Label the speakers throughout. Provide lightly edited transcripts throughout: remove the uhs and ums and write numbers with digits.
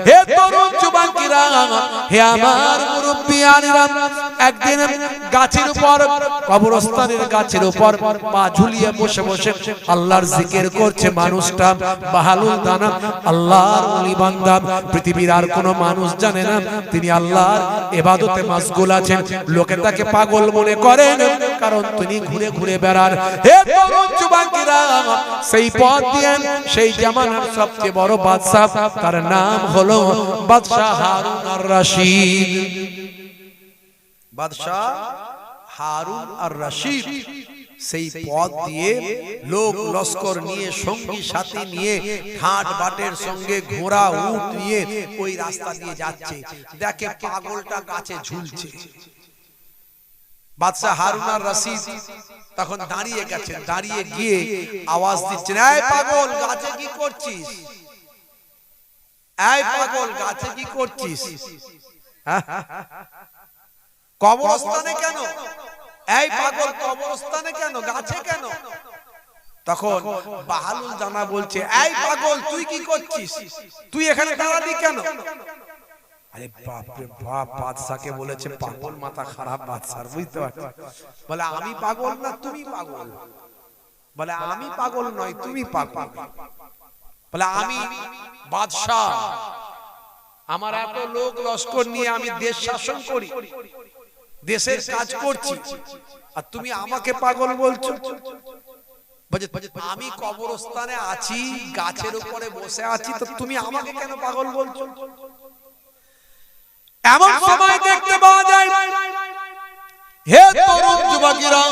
Speaker 1: হে তরুণ যুবকেরা, হে আমার মুরব্বিয়ানেরা, একদিন গাছের উপর, কবরস্থানের গাছের উপর পা ঝুলিয়ে বসে বসে আল্লাহর জিকির করছে মানুষটা বাহালুল দানা, আল্লাহর ওলি বান্দা। পৃথিবীর আর কোনো মানুষ জানে না তিনি আল্লাহর ইবাদতে মাশগুল আছেন। লোকে তাকে পাগল মনে করেন, কারণ তিনি ঘুরে ঘুরে বেড়ান। হে তরুণ যুবকেরা, সেই পথ দিয়ে সেই জামানার সবচেয়ে বড় বাদশা, তার নাম হলো বাদশা হারুন আর রশিদ। বাদশা হারুন আর রশিদ সেই পথ দিয়ে লোক লস্কর নিয়ে, সঙ্গী সাথী নিয়ে, ঘাট বাটের সঙ্গে ঘোড়া উট নিয়ে ওই রাস্তা দিয়ে যাচ্ছে। দেখে পাগলটা গাছে ঝুলছে। বাদশা হারুন আর রশিদ তখন দাঁড়িয়ে গেছেন, দাঁড়িয়ে গিয়ে আওয়াজ দিচ্ছেন, এই পাগল গাছে কি করছিস? এই পাগল গাছে কি করছিস? কবরস্থানে কেন? এই পাগল কবরস্থানে কেন, গাছে কেন? তখন বাহালুল দানা বলছে, এই পাগল তুই কি করছিস? তুই এখানে দাঁড়ালি কেন? আরে বাপ রে বাপ, বাদশাকে বলেছে পাগল, মাথা খারাপ বাদশার, বুঝতে পারছিস? বলে আমি পাগল না তুমি পাগল? বলে আমি পাগল নয়, তুমি পাগল। বলে আমি বাদশা, আমার এত লোক লস্কর নিয়ে আমি দেশ শাসন করি, দেশের কাজ করছি, আর তুমি আমাকে পাগল বলছো? আমি কবরস্থানে আছি, গাছের উপরে বসে আছি, তো তুমি আমাকে কেন পাগল বলছো? এমন সময় দেখতে পাওয়া যায়, হে তরুণ যুবকেরা,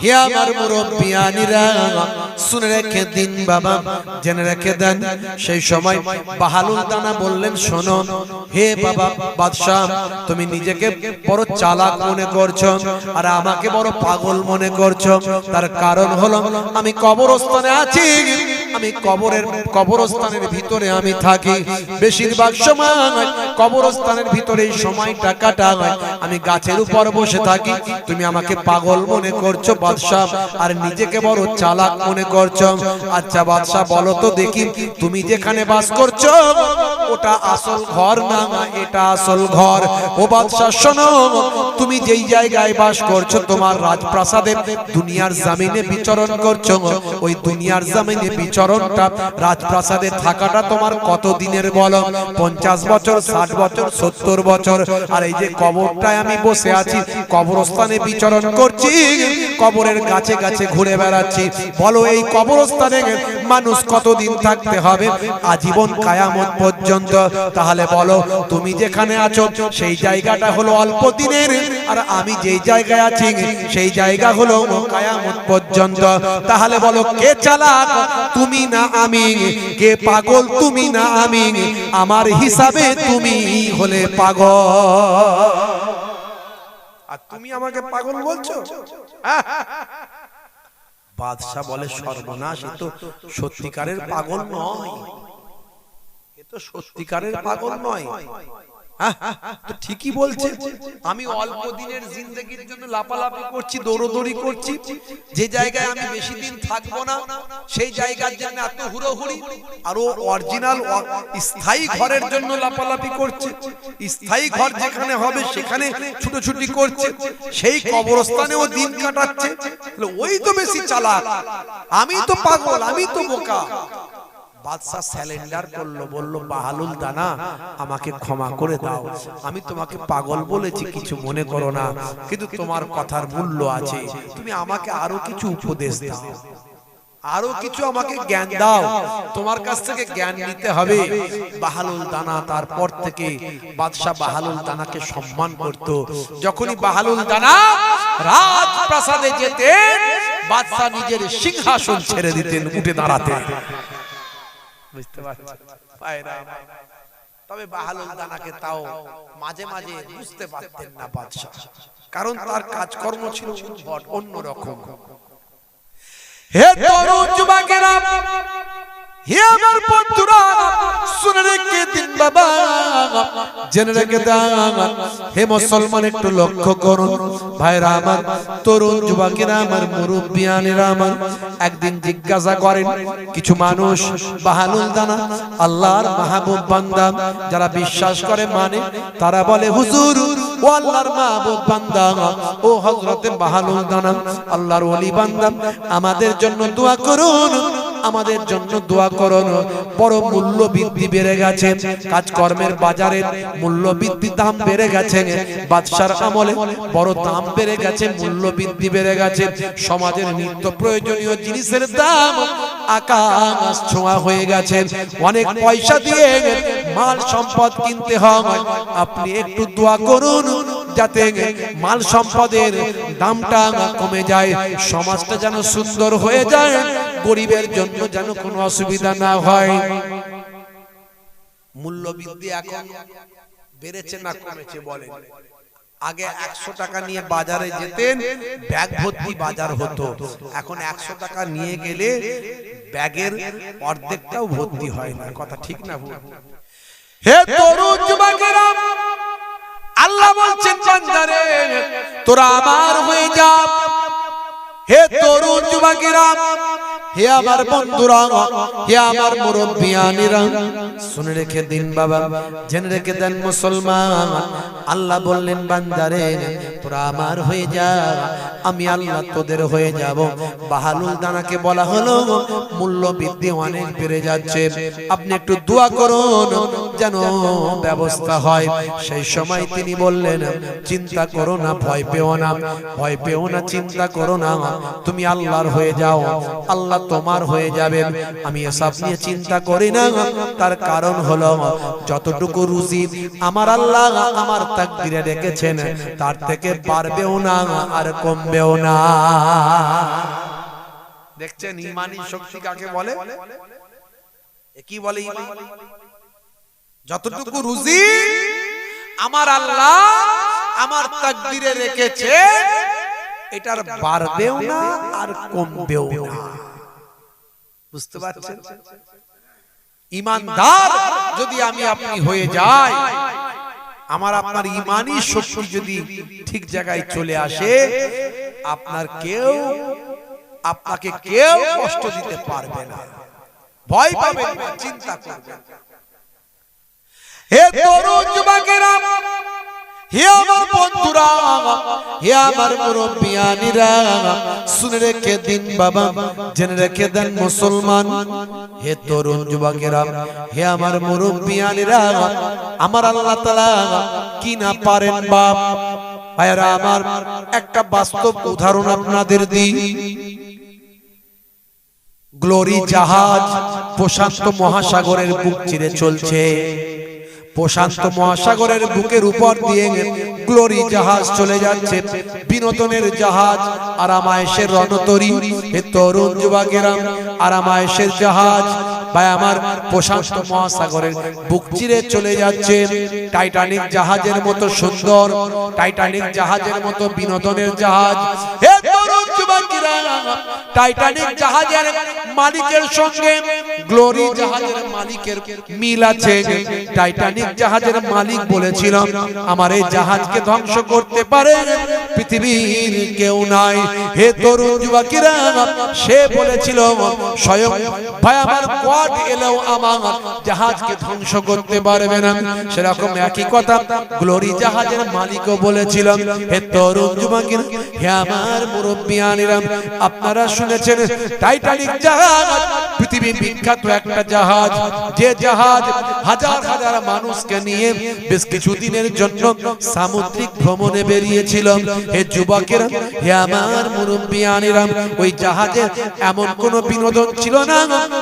Speaker 1: হে আমার মুরব্বিয়ানেরা, শুনে রেখে দিন বাবা, জেনে রেখে দেন। সেই সময় বাহালুল দানা বললেন, শোনো হে বাবা বাদশাহ, তুমি নিজেকে বড় চালাক মনে করছো আর আমাকে বড় পাগল মনে করছো। তার কারণ হলো আমি কবরস্থানে আছি, আমি কবরস্থানের ভিতরে আমি থাকি। বেশিরভাগ সময় কবরস্থানের ভিতরে এই সময়টা কাটাই, আমি গাছের উপর বসে থাকি। তুমি আমাকে পাগল মনে করছো বাদশা, আর নিজেকে বড় চালাক মনে করছো। আচ্ছা বাদশা বলো তো দেখি, তুমি যেখানে বাস করছো ওটা আসল ঘর না, এটা আসল ঘর? ও বাদশা শোনো, তুমি যেই জায়গায় বাস করছো, তোমার রাজপ্রাসাদে দুনিয়ার জমিনে বিচরণ করছো, ওই দুনিয়ার জমিনে বিচরণটা, রাজপ্রাসাদে থাকাটা তোমার কত দিনের বলো? 50 বছর, 60 বছর, 70 বছর। আর এই যে কবরটায় আমি বসে আছি, কবরস্থানে বিচরণ করছি, কবরের কাছে কাছে ঘুরে বেড়াচ্ছি, বলো এই কবরস্থানে মানুষ কতদিন থাকতে হবে? আজীবন কিয়ামত পর্যন্ত। তাহলে বলো তুমি যেখানে আছো সেই জায়গাটা হলো অল্প দিনের, আর আমি যেই জায়গায় আছি সেই জায়গা হলো কিয়ামত পর্যন্ত। তাহলে বলো কে চালাক, তুমি না আমি? কে পাগল, তুমি না আমি? আমার হিসাবে তুমি হলে পাগল, আর তুমি আমাকে পাগল বলছো? বাদশা বলে সর্বনাশ, এ তো সত্যিকারের পাগল নয়, এ তো সত্যিকারের পাগল নয়। তো ঠিকই বলছে, আমি অল্প দিনের জিন্দেগির জন্য লাপালাপি করছি, দৌড়দৌড়ি করছি, যে জায়গায় আমি বেশি দিন থাকবো না সেই জায়গার জন্য এত হুড়োহুড়ি। আর ও অরিজিনাল স্থায়ী ঘরের জন্য লাপালাপি করছে, স্থায়ী ঘর যেখানে হবে সেখানে ছুটোছুটি করছে, সেই কবরস্থানেও দিন কাটাচ্ছে। ওই তো বেশি চালাক, আমি তো পাগল, আমি তো বোকা। বাদশা স্যালেন্ডার করলো, বলল বাহালুল দানা আমাকে ক্ষমা করে দাও, আমি তোমাকে পাগল বলেছি, কিছু মনে করো না, কিন্তু তোমার কথার মূল্য আছে, তুমি আমাকে আরো কিছু উপদেশ দাও, আরো কিছু আমাকে জ্ঞান দাও, তোমার কাছ থেকে জ্ঞান নিতে হবে। বাহালুল দানা তারপর থেকে বাদশা বাহালুল দানাকে সম্মান করত। যখনই বাহালুল দানা রাজপ্রাসাদে যেতেন, বাদশা নিজের সিংহাসন ছেড়ে দিতেন, উঠে দাঁড়াতেন। বুঝতে পারছেন? তবে বাহালুল দানাকে তাও মাঝে মাঝে বুঝতে পারতেন না বাদশা, কারণ তার কাজকর্ম ছিল অন্যরকম। হে তরুণ যুবকেরা, হে আমার বন্ধুরা, শুনে রেখে দিন বাবা, জেনে রেখে দেন হে মুসলমান একটু লক্ষ্য করুন ভাইরা আমার, তরুণ যুবকেরা আমার, মুরব্বিয়ানেরা আমার, একদিন জিজ্ঞাসা করেন কিছু মানুষ বাহালুল দানা আল্লাহর মাহবুব বান্দা যারা বিশ্বাস করে মানে, তারা বলে হুজুর ও আল্লাহর মাহবুব বান্দা, ও হযরতে বাহালুল দানা আল্লাহর ওলি বান্দা, আমাদের জন্য দোয়া করুন, আমাদের জন্য দোয়া করুন। বড় মূল্য বৃদ্ধি বেড়ে গেছে, কাজকর্মের বাজারে মূল্য বৃদ্ধি, দাম বেড়ে গেছে, বাদশার আমলে বড় দাম বেড়ে গেছে, মূল্য বৃদ্ধি বেড়ে গেছে, সমাজের নিত্য প্রয়োজনীয় জিনিসের দাম আকাশ ছোঁয়া হয়ে গেছে, অনেক পয়সা দিয়ে মাল সম্পদ কিনতে হয়। আপনি একটু দোয়া করুন যাতে মাল সম্পদের দামটা কমে যায়, সমাজটা যেন সুন্দর হয়ে যায়, গরিবের জন্য যেন কোনো অসুবিধা না হয়। মূল্য বৃদ্ধি এখন বেড়েছে না কমেছে বলেন? আগে 100 টাকা নিয়ে বাজারে যেতেন, ব্যাগ ভর্তি বাজার হতো, এখন 100 টাকা নিয়ে গেলে ব্যাগের অর্ধেকটাও ভর্তি হয় না। কথা ঠিক না ভুল? হে তরুণ যুবকেরা, আল্লাহ বলছেন বান্দারে তোরা আমার হয়ে যা। হে তরুণ যুবকেরা, হে আমার বন্ধুরা, হে আমার মুরব্বিয়ানেরা, শুনে রেখে দিন বাবা, জেনে রেখে দেন মুসলমান, আল্লাহ বললেন বান্দারে তোরা আমার হয়ে যা, আমি আল্লাহ তোদের হয়ে যাব। বাহালুল দানাকে বলা হলো মূল্য বৃদ্ধি অনেক বেড়ে যাচ্ছে, আপনি একটু দোয়া করুন যেন ব্যবস্থা হয়। সেই সময় তিনি বললেন চিন্তা করো না, ভয় পেও না, ভয় পেও না, চিন্তা করো না, তুমি আল্লাহর হয়ে যাও, আল্লাহ তোমার হয়ে যাবেন। আমি এসব নিয়ে চিন্তা করি না, তার কারণ হলো যতটুকু রুজি আমার আল্লাহ আমার তাকদীরে রেখেছেন তার থেকে বাড়বেও না আর কমবেও না। দেখছেন ঈমানি শক্তি কাকে বলে? কি বলে ঈমান? যতটুকু রুজি আমার আল্লাহ আমার তাকদীরে রেখেছে এটার বাড়বেও না আর কমবেও না। বুঝতে পারছেন? ঈমানদার যদি আমি আপনি হয়ে যাই, আমার আপনার ঈমানি শক্তি যদি ঠিক জায়গায় চলে আসে, আপনাকে কেউ কষ্ট দিতে পারবে না, ভয় পাবেন না, চিন্তা করবেন। হে তরুণ যুবকেরা, হে আমার বন্ধুরা, হে আমার মুরব্বিয়ানেরা, শুনে রেখে দিন বাবা, জেনে রেখে দেন মুসলমান, হে তরুণ যুবকেরা, হে আমার মুরব্বিয়ানেরা, আমার আল্লাহ তাআলা কি না পারেন বাপ ভাইরা আমার। একটা বাস্তব উদাহরণ আপনাদের দিই। গ্লোরি জাহাজ প্রশান্ত মহাসাগরের বুক চিরে চলছে, প্রশান্ত মহাসাগরের বুকের উপর দিয়ে গ্লোরি জাহাজ চলে যাচ্ছে, বিনোদনের জাহাজ, আরামায়েশের রণতরী। হে তরুণ যুবকেরা, আরামায়েশের জাহাজ ভাই আমার প্রশান্ত মহাসাগরের বুক চিরে চলে যাচ্ছে, টাইটানিক জাহাজের মতো সুন্দর, টাইটানিক জাহাজের মতো বিনোদনের জাহাজ। হে তরুণ যুবকেরা, টাইটানিক জাহাজের মালিকের সঙ্গে গ্লোরি জাহাজের মালিকের মিল আছে। টাইটানিক জাহাজের মালিক বলেছিল আমার এই জাহাজকে ধ্বংস করতে পারে পৃথিবীর কেউ নাই। হে তরুণ যুবকেরা, সে বলেছিল স্বয়ং ভাই আমার গড এলেও আমার জাহাজকে ধ্বংস করতে পারবে না। সেরকম একই কথা গ্লোরি জাহাজের মালিকও বলেছিল। হে তরুণ যুবকেরা, হে আমার মুরব্বিয়ানেরা, আপনারা শুনেছেন টাইটানিক জাহাজ পৃথিবীর বিখ্যাত একটা জাহাজ, যে জাহাজ হাজার হাজার মানুষকে নিয়ে বেশ কিছুদিনের জন্য সামুদ্রিক ভ্রমণে বেরিয়েছিল। হে যুবকেরা, হে আমার মুরব্বিয়ানেরা, ওই জাহাজে এমন কোন বিনোদন ছিল না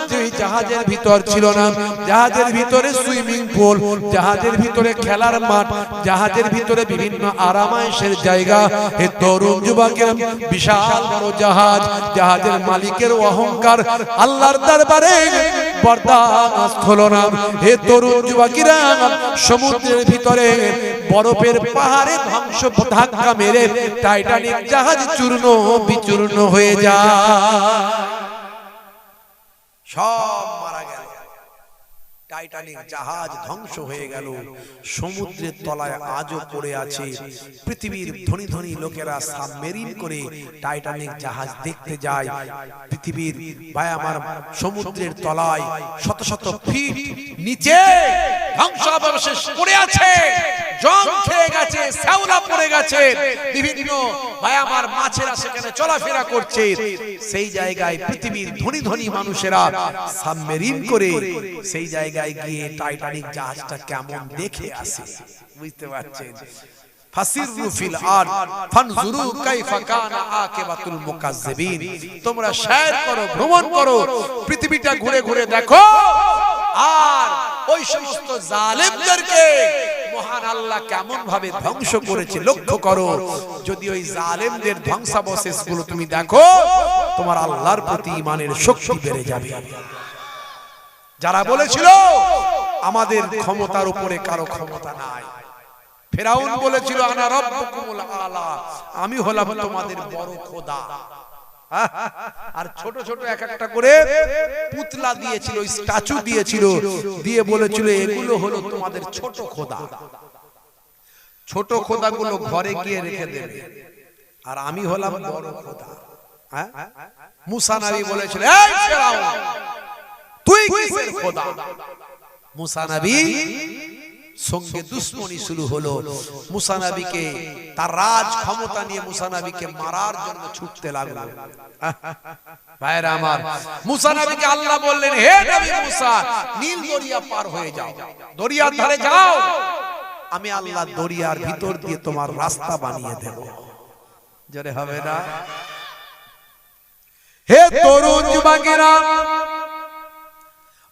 Speaker 1: যে ওই জাহাজের ভিতর ছিল না। জাহাজের ভিতরে সুইমিং পুল, জাহাজের ভিতরে খেলার মাঠ, জাহাজের ভিতরে বিভিন্ন আরামায়েশের জায়গা। হে তরুণ যুবকেরা, বিশাল বড় জাহাজ, জাহাজের মালিকের অহংকার আল্লাহর দরবারে বরদাস্ত হলো না। হে তরুণ যুবকেরা, সমুদ্রের ভিতরে বরফের পাহাড়ে ধ্বংস ধাক্কা মেরে টাইটানিক জাহাজ চূর্ণ বিচূর্ণ হয়ে যায়, সব মারা গেল। টাইটানিক জাহাজ ধ্বংস হয়ে গেল, সমুদ্রের তলায় আজও পড়ে আছে। পৃথিবীর ধনী ধনী লোকেরা সাবমেরিন করে টাইটানিক জাহাজ দেখতে যায়। পৃথিবীর ভাই আমার সমুদ্রের তলায় শত শত ফিট নিচে ধ্বংসাবশেষ পড়ে আছে, জং খেয়ে গেছে, শ্যাওলা পড়ে গেছে, বিভিন্ন ভাই আমার মাছেরা সেখানে চলাফেরা করছে। সেই জায়গায় পৃথিবীর ধনী ধনী মানুষেরা সাবমেরিন করে সেই জায়গায় গিয়ে টাইটানিক জাহাজটা কেমন দেখে আসে। বুঝতে পারছেন? ফাসিরু ফিল আরদ ফানজুরু কাইফা কানা আকিবাতুল মুকাজ্জিবিন। তোমরা সৈর করো, ভ্রমণ করো, পৃথিবীটা ঘুরে ঘুরে দেখো, আর ওই সমস্ত জালেমদেরকে মহান আল্লাহ কেমন ভাবে ধ্বংস করেছে লক্ষ্য করো। যদি ওই জালেমদের ধ্বংসাবশেষগুলো তুমি দেখো, তোমার আল্লাহর প্রতি ঈমানের শক্তি বেড়ে যাবে। যারা বলেছিল আমাদের ক্ষমতার উপরে কারো ক্ষমতা নাই, ফেরাউন বলেছিল আনা রাব্বুকুমুল আলা, আমি হলাম তোমাদের বড় খোদা। আর ছোট ছোট এক একটা করে পুতলা দিয়েছিল, স্ট্যাচু দিয়েছিল, দিয়ে বলেছিল এগুলো হলো তোমাদের ছোট খোদা। ছোট খোদাগুলো ঘরে গিয়ে রেখে দেবে, আর আমি হলাম বড় খোদা। মুসা নবী বলেছিল এই ফেরাউন তুই কিসের খোদা? মুসা নবী সঙ্গে দুশ্মনী শুরু হলো। মুসা নবীকে তার রাজ ক্ষমতা নিয়ে মুসা নবীকে মারার জন্য ছুটতে লাগলো। ভাইরা আমার, মুসা নবীকে আল্লাহ বললেন হে নবী মুসা, নীল দরিয়া পার হয়ে যাও, দরিয়ার ধারে যাও, আমি আল্লাহ দরিয়ার ভিতর দিয়ে তোমার রাস্তা বানিয়ে দেব। জোরে হবে না? হে তরুণ যুবকেরা,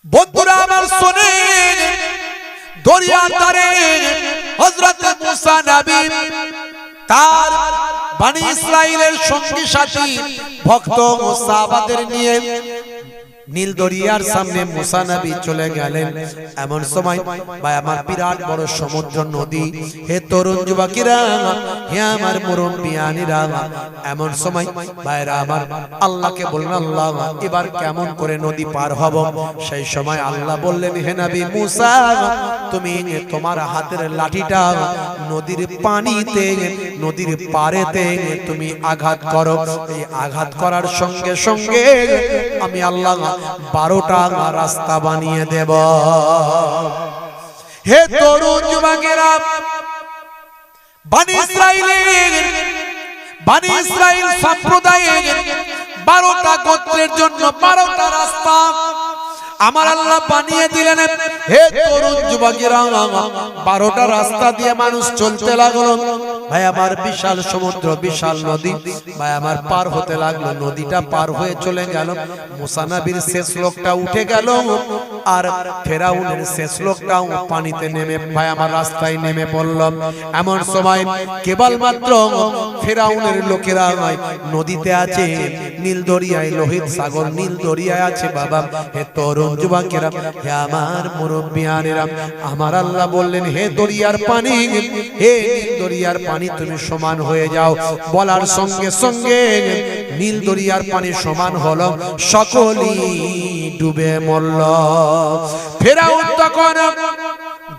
Speaker 1: বন্ধুরা আমার শুনেন, দরিয়ার ধারে হযরত মুসা নবী তার বনি ইসরাইলের সঙ্গী সাথী ভক্ত ও সাহাবাদের নিয়ে নীল দরিয়ার সামনে মুসা নবী চলে গেলেন। এমন সময় ভাই আমার বিরাট বড় সমুদ্র নদী। হে তরুণ যুবকেরা, হে আমার মুরব্বিয়ানিরা, এমন সময় ভাইরা আমার আল্লাহকে বললেন আল্লাহ এবার কেমন করে নদী পার হব? সেই সময় আল্লাহ বললেন হে নবী মুসা, তুমি তোমার হাতের লাঠিটা নদীর পানিতে, নদীর পাড়েতে তুমি আঘাত করো। এই আঘাত করার সঙ্গে সঙ্গে আমি আল্লাহ 12টা রাস্তা বানিয়ে দেব। হে তরুণ যুবকেরা, বনি ইসরাইল সম্প্রদায়ের 12টা গোত্রের জন্য 12টা রাস্তা আমার আল্লাহ বানিয়ে দিলেন। হে তরুণ যুবকেরা, 12টা রাস্তা দিয়ে মানুষ চলতে লাগলো। ভাই আমার বিশাল সমুদ্র, বিশাল নদী ভাই আমার পার হতে লাগলো। নদীটা পার হয়ে চলে গেল, মুসা নবীর শেষ লোকটা উঠে গেল, আর ফেরাউনের শেষ লোকটাও পানিতে নেমে ভাই আমার রাস্তায় নেমে পড়ল। এমন সময় কেবলমাত্র ফেরাউনের লোকেরা নদীতে আছে, নীল দরিয়ায়, লোহিত সাগর নীল দরিয়ায় আছে। বাবা হে তরুণ যুবকেরা, হে আমার মুরব্বিয়ানেরা, আমার আল্লাহ বললেন হে দরিয়ার পানি, হে নীল দরিয়ার পানি তুমি সমান হয়ে যাও। বলার সঙ্গে সঙ্গে নীল দরিয়ার পানি সমান হলো, সকলেই ডুবে মরল। ফেরাউন তখন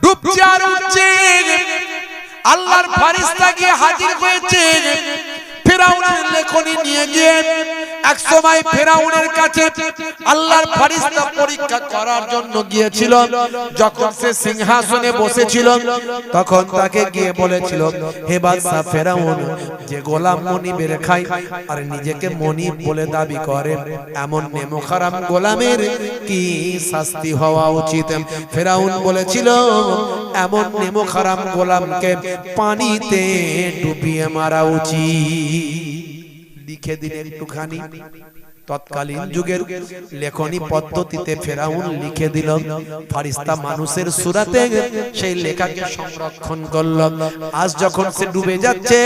Speaker 1: ডুবছে আর উঠছে, আল্লাহর ফেরেশতা গিয়ে হাজির হয়েছে। ফেরাউনের লেখনী নিয়ে গিয়ে এক সময় ফেরাউনের কাছে আল্লাহর ফেরেশতা পরীক্ষা করার জন্য গিয়েছিল। যখন সে সিংহাসনে বসেছিল তখন তাকে গিয়ে বলেছিল হে বাদশা ফেরাউন, যে গোলাম মনিবের খায় আর নিজেকে মনিব বলে দাবি করে, এমন নেমোখারাম গোলামের কি শাস্তি হওয়া উচিত? ফেরাউন বলেছিল এমন নেমোখারাম গোলামকে পানিতে ডুবিয়ে মারা উচিত। লিখে দিন একটুখানি। তৎকালীন যুগের লেখনী পদ্ধতিতে ফেরাউন লিখে দিল, ফেরেশতা মানুষের সূরাতে সেই লেখাকে সংরক্ষণ করল। আজ যখন সে ডুবে যাচ্ছে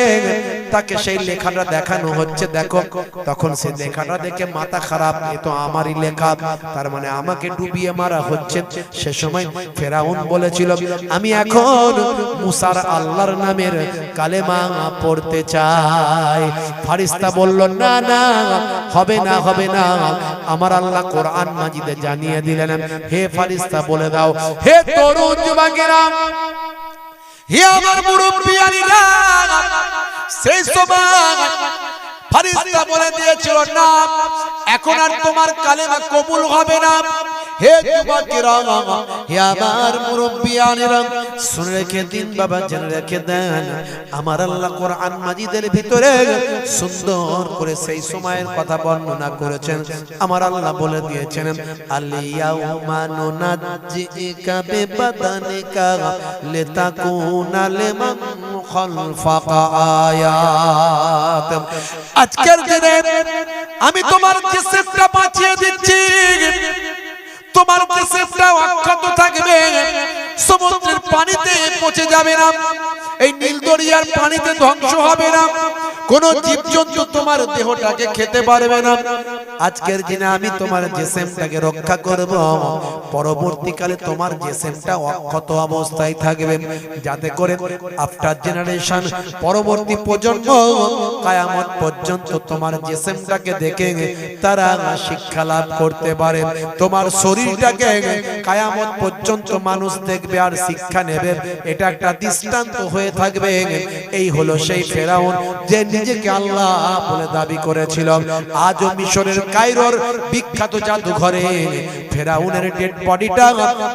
Speaker 1: তাকে সেই লেখাটা দেখানো হচ্ছে, দেখো। তখন সে লেখাটা দেখে মাথা খারাপ, এ তো আমারই লেখা, তার মানে আমাকে ডুবিয়ে মারা হচ্ছে। সে সময় ফেরাউন বলেছিল আমি এখন মুসার আল্লাহর নামের কালেমা পড়তে চাই। ফেরেশতা বলল না না, হবে না, হবে না। আমার আল্লাহ কোরআন মাজিদে জানিয়ে দিলেন, হে ফেরেশতা বলে দাও, হে তরুণ যুবকেরা, হে আমার মুরব্বিয়ানিরা, সেই সময় ফেরেশতা বলে দিয়েছিল না, এখন আর তোমার কালেমা কবুল হবে না। হে যুবকেরা, হে আমার মুরব্বিয়ানেরা, শুনে রেখে দিন বাবা, জেনে রেখে দেন, আমার আল্লাহ কোরআন মাজিদের ভিতরে সুন্দর করে সেই সময়ের কথা বর্ণনা করেছেন। আমার আল্লাহ বলে দিয়েছেন, আলিয়াউমা নুনাজ্জিকা বিবাদানিকা লিতাকুনা লিমান খালফাকা আয়াত। আজকের দিনে আমি তোমার জিসমটা বাঁচিয়ে দিচ্ছি, তোমার জিসমটা অক্ষত থাকবে, সমুদ্রের পানিতে পচে যাবে না, এই নীল দরিয়ার পানিতে ধ্বংস হবে না, কোন জীবজন্তু তোমার দেহটাকে খেতে পারবে না। আজকের দিনে আমি তোমার জিসমটাকে রক্ষা করব, পরবর্তীকালে তোমার জিসমটা অক্ষত অবস্থায় থাকবে, যাতে করে আফটার জেনারেশন, পরবর্তী প্রজন্ম কিয়ামত পর্যন্ত তোমার জিসমটাকে দেখে তারা শিক্ষা লাভ করতে পারে। তোমার শরীরটাকে কিয়ামত পর্যন্ত মানুষ দেখবে আর শিক্ষা নেবে, এটা একটা দৃষ্টান্ত হয়ে থাকবে। এই হলো সেই ফেরাউন যে নিজেকে আল্লাহ বলে দাবি করেছিল। আজও মিশরের কায়রোর বিখ্যাত জাদুঘরে ফেরাউনের ডেড বডিটা,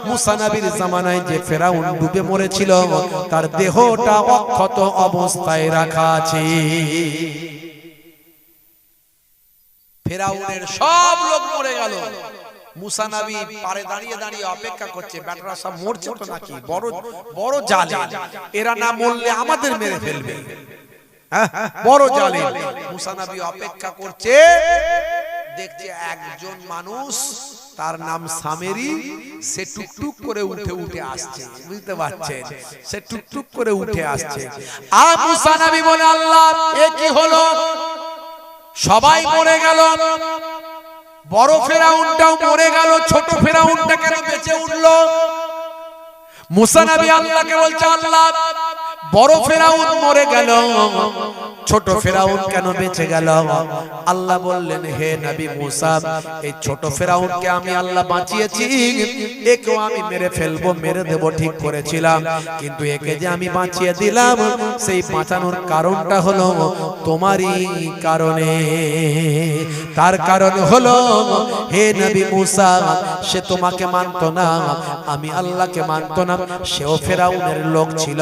Speaker 1: মুসা নবীর জামানায় যে ফেরাউন ডুবে মরেছিল, তার দেহটা অক্ষত অবস্থায় রাখা আছে। ফেরাউনের সব লোক মরে গেল, মুসা নবী পারে দাঁড়িয়ে দাঁড়িয়ে অপেক্ষা করছে, বেটারা সব মরছে তো নাকি, বড় বড় জালেম, এরা না মরলে আমাদের মেরে ফেলবে, বড় জালেম। মুসা নবী অপেক্ষা করছে, দেখছে একজন মানুষ, তার নাম সামেরি, সে টুকটুক করে উঠে আসছে, বুঝতে পারছেন, সে টুকটুক করে উঠে আসছে। আর মুসা নবী বলে, আল্লাহ এ কি হলো, সবাই মরে গেল, বড় ফেরাউনটাও মরে গেল, ছোট ফেরাউনটা কেন বেঁচে উঠলো? মুসা নবী আল্লাহকে বলছে, আল্লাহ বড় ফেরাউন মরে গেল, ছোট ফেরাউন কেন বেঁচে গেল? আল্লাহ বললেন, হে নবী মুসা, এই ছোট ফেরাউনকে আমি আল্লাহ বাঁচিয়েছি, একেও আমি মেরে ফেলবো, মেরে দেব ঠিক করেছিলাম, কিন্তু একে যে আমি বাঁচিয়ে দিলাম, সেই বাঁচানোর কারণটা হলো তোমারই কারণে। তার কারণ হলো, হে নবী মুসা, সে তোমাকে মানতো না, আমি আল্লাহকে মানতো না, সেও ফেরাউনের লোক ছিল,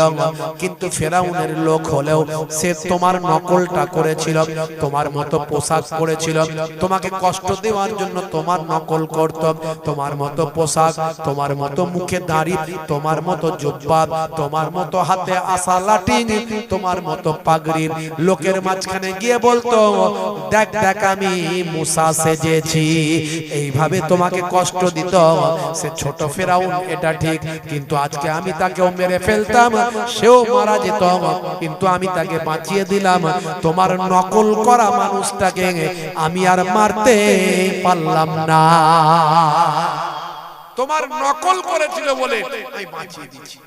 Speaker 1: কিন্তু ফেরাউনের লোক হলেও সে তোমার নকলটা করেছিল, তোমার মতো পোশাক পরেছিল, তোমাকে কষ্ট দেওয়ার জন্য তোমার নকল করত, তোমার মতো পোশাক, তোমার মতো মুখে দাড়ি, তোমার মতো জুব্বা, তোমার মতো হাতে আসা লাঠি, তোমার মতো পাগড়ি, লোকের মাঝখানে গিয়ে বলতো, দেখ দেখ আমি মুসা সেজেছি, এইভাবে তোমাকে কষ্ট দিত। সে ছোট ফেরাউন, এটা ঠিক, কিন্তু আজকে আমি তাকেও মেরে ফেলতাম, সেও মারা যেত, কিন্তু আমি তাকে বাঁচিয়ে দিলাম। তোমার নকল করা মানুষটাকে আমি আর মারতে পারলাম না, তোমার নকল করেছিল বলে আমি বাঁচিয়ে দিয়েছি।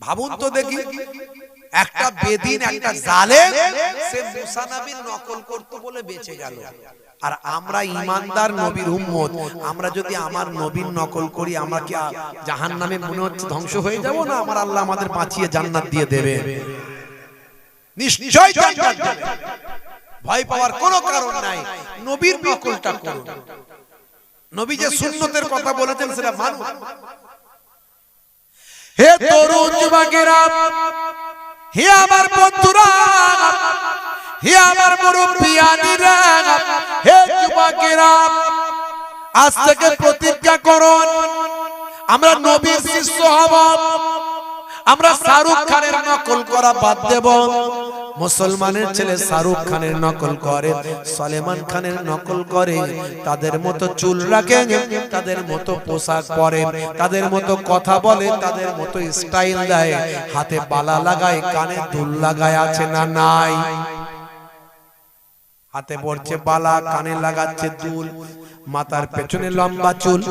Speaker 1: ভাবুন তো দেখি, একটা বেদিন, একটা জালেম, সে মুসা নবীর নকল করতে বলে বেঁচে গেল, আর আমরা ইমানদার নবীর উম্মত, আমরা যদি আমার নবীর নকল করি, আমরা কি জাহান্নামে মনে হচ্ছে ধ্বংস হয়ে যাব না? আমার আল্লাহ আমাদের বাঁচিয়ে জান্নাত দিয়ে দেবে, নিশ্চয় জান্নাত দেবে, ভয় পাওয়ার কোনো কারণ নাই। নবীর নকলটা করুন, নবী যে সুন্নতের কথা বলেছেন সেটা মানুন। হে তরুণ যুবকেরা, হে আমার বন্ধুরা, হে আমার মুরব্বিয়ানিরা, হে যুবকেরা, আজ থেকে প্রতিজ্ঞা করুন, আমরা নবীর শিষ্য হব, আমরা শাহরুখ খানের নকল করা বাদ দেব। মুসলমানের ছেলে শাহরুখ খানের নকল করে, সলেমান খানের নকল করে, তাদের মতো চুল রাখে, তাদের মতো পোশাক পরে, তাদের মতো কথা বলে, তাদের মতো স্টাইল দেয়, হাতে বালা লাগায়, কানে দুল লাগায়, আছে না নাই? হাতে পড়ছে বালা, কানে লাগাচ্ছে দুল, মাথার পেছনে লম্বা চুল,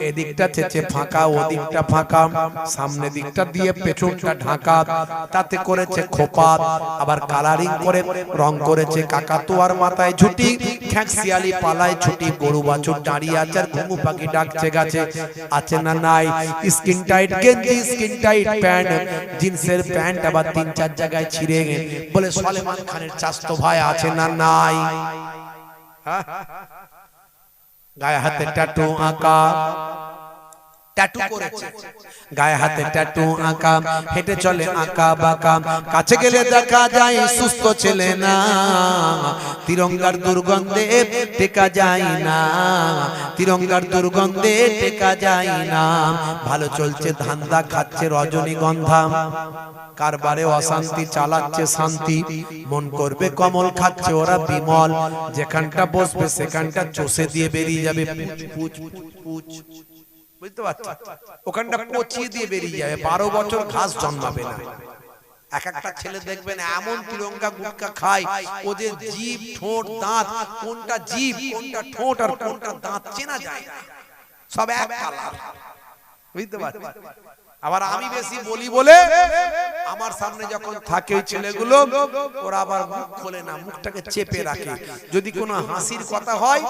Speaker 1: এদিকটা চেচে ফাঁকা, ওদিকটা ফাঁকা, সামনে দিকটা দিয়ে পেছনটা ঢাকা, তাতে করেছে খোপা, আবার কালারিং করে রং করেছে কাকাতুয়ার মাথায় ঝুটি, খ্যাঁকশিয়ালি পালায় ছুটি, গরু বাছুর দাঁড়িয়ে আছে আর ঘুঘু পাখি ডাকছে গাছে। আছে না নাই স্কিন টাইট গেঞ্জি, স্কিন টাইট প্যান্ট, জিন্সের প্যান্ট আবার 3-4 জায়গায় ছিঁড়ে বলে সলেমান খানের চাস্তো ভাই। আছে না নাই গায়ে হাতে ট্যাটু আঁকা, ট্যাটু করেছে গায়ে হাতে ট্যাটু আঁকা, হেঁটে চলে আঁকা বাঁকা, কাছে গেলে দেখা যায় সুস্থ ছেলে না, তিরঙ্গার দুর্গন্ধে টেকা যায় না, তিরঙ্গার দুর্গন্ধে টেকা যায় না। ভালো চলছে ধান্দা, খাচ্ছে রজনীগন্ধা, কারবারে অশান্তি চালাচ্ছে শান্তি, মন করবে কমল, খাচ্ছে ওরা বিমল, যেখানটা বসবে সেখানটা চষে দিয়ে বেরিয়ে যাবে পুচ পুচ পুচ, বুঝতে পারছো? ওখানটা পচিয়ে দিয়ে বেরিয়ে যাবে, 12 বছর ঘাস জন্মাবে না। এক একটা ছেলে দেখবেন এমন তিরঙ্গা গুটকা খায়, ওদের জিভ ঠোঁট দাঁত, কোনটা জিভ কোনটা ঠোঁট আর কোনটা দাঁত চেনা যায় না, সব এক কালার, বুঝতে পারছো? আবার আমি বেশি বলি বলে আমার সামনে যখন থাকে ওই ছেলেগুলো, ওরা আবার মুখ খোলে না, মুখটাকে চেপে রাখে। যদি কোনো হাসির কথা হয়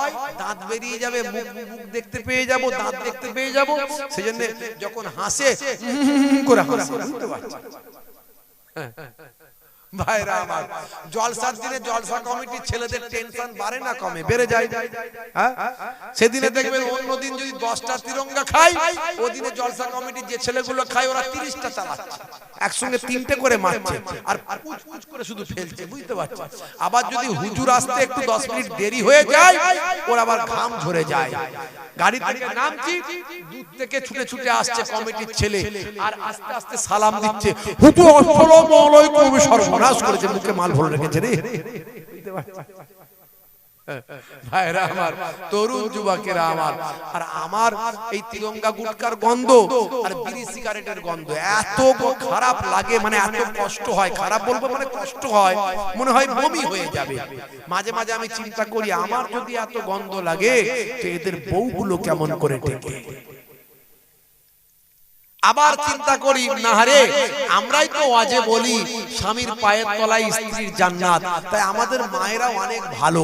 Speaker 1: দাঁত বেরিয়ে যাবে, মুখ দেখতে পেয়ে যাব, দাঁত দেখতে পেয়ে যাব, সেজন্য যখন হাসে করে হাসে, বুঝতে পারছো? ভাইরা আমার, জলসার দিনে জলসা কমিটির ছেলেদের টেনশন বাড়ে না কমে? বেড়ে যায়। সেদিনে দেখবেন অন্যদিন যদি 10টা তিরঙ্গা খায়, ওদিনে জলসা কমিটির যে ছেলেগুলো খায় ওরা 30টা চালাচ্ছে, একসঙ্গে 3টে করে মারছে আর পুচ পুচ করে শুধু ফেলছে, বুঝতে পারছো? আবার যদি হুজুর আসতে একটু 10 মিনিট দেরি হয়ে যায়, ওর আবার ঘাম ঝরে যায়, গাড়ি থেকে নামছি, দূর থেকে ছুটে ছুটে আসছে কমিটির ছেলে আর আস্তে আস্তে সালাম দিচ্ছে, হুজুর আসসালামু আলাইকুম, সর্বনাশ করেছে, মুখে মাল ভরে রেখেছে রে, বুঝতে পারছো? ভাইরা আমার, তরুণ যুবকেরা আমার, আর আমার এই তিরঙ্গা গুটকার গন্ধ আর বিড়ি সিগারেটের গন্ধ এত খারাপ লাগে, মানে এত কষ্ট হয়, খারাপ বলবো মানে কষ্ট হয়, মনে হয় বমি হয়ে যাবে। মাঝে মাঝে আমি চিন্তা করি, আমার যদি এত গন্ধ লাগে তো এদের বউগুলো কেমন করে টেকে। আবার চিন্তা করি, না রে, আমরাই তো ওয়াজে বলি স্বামীর পায়ের তলায় স্ত্রীর জান্নাত, তাই আমাদের মায়েরা অনেক ভালো,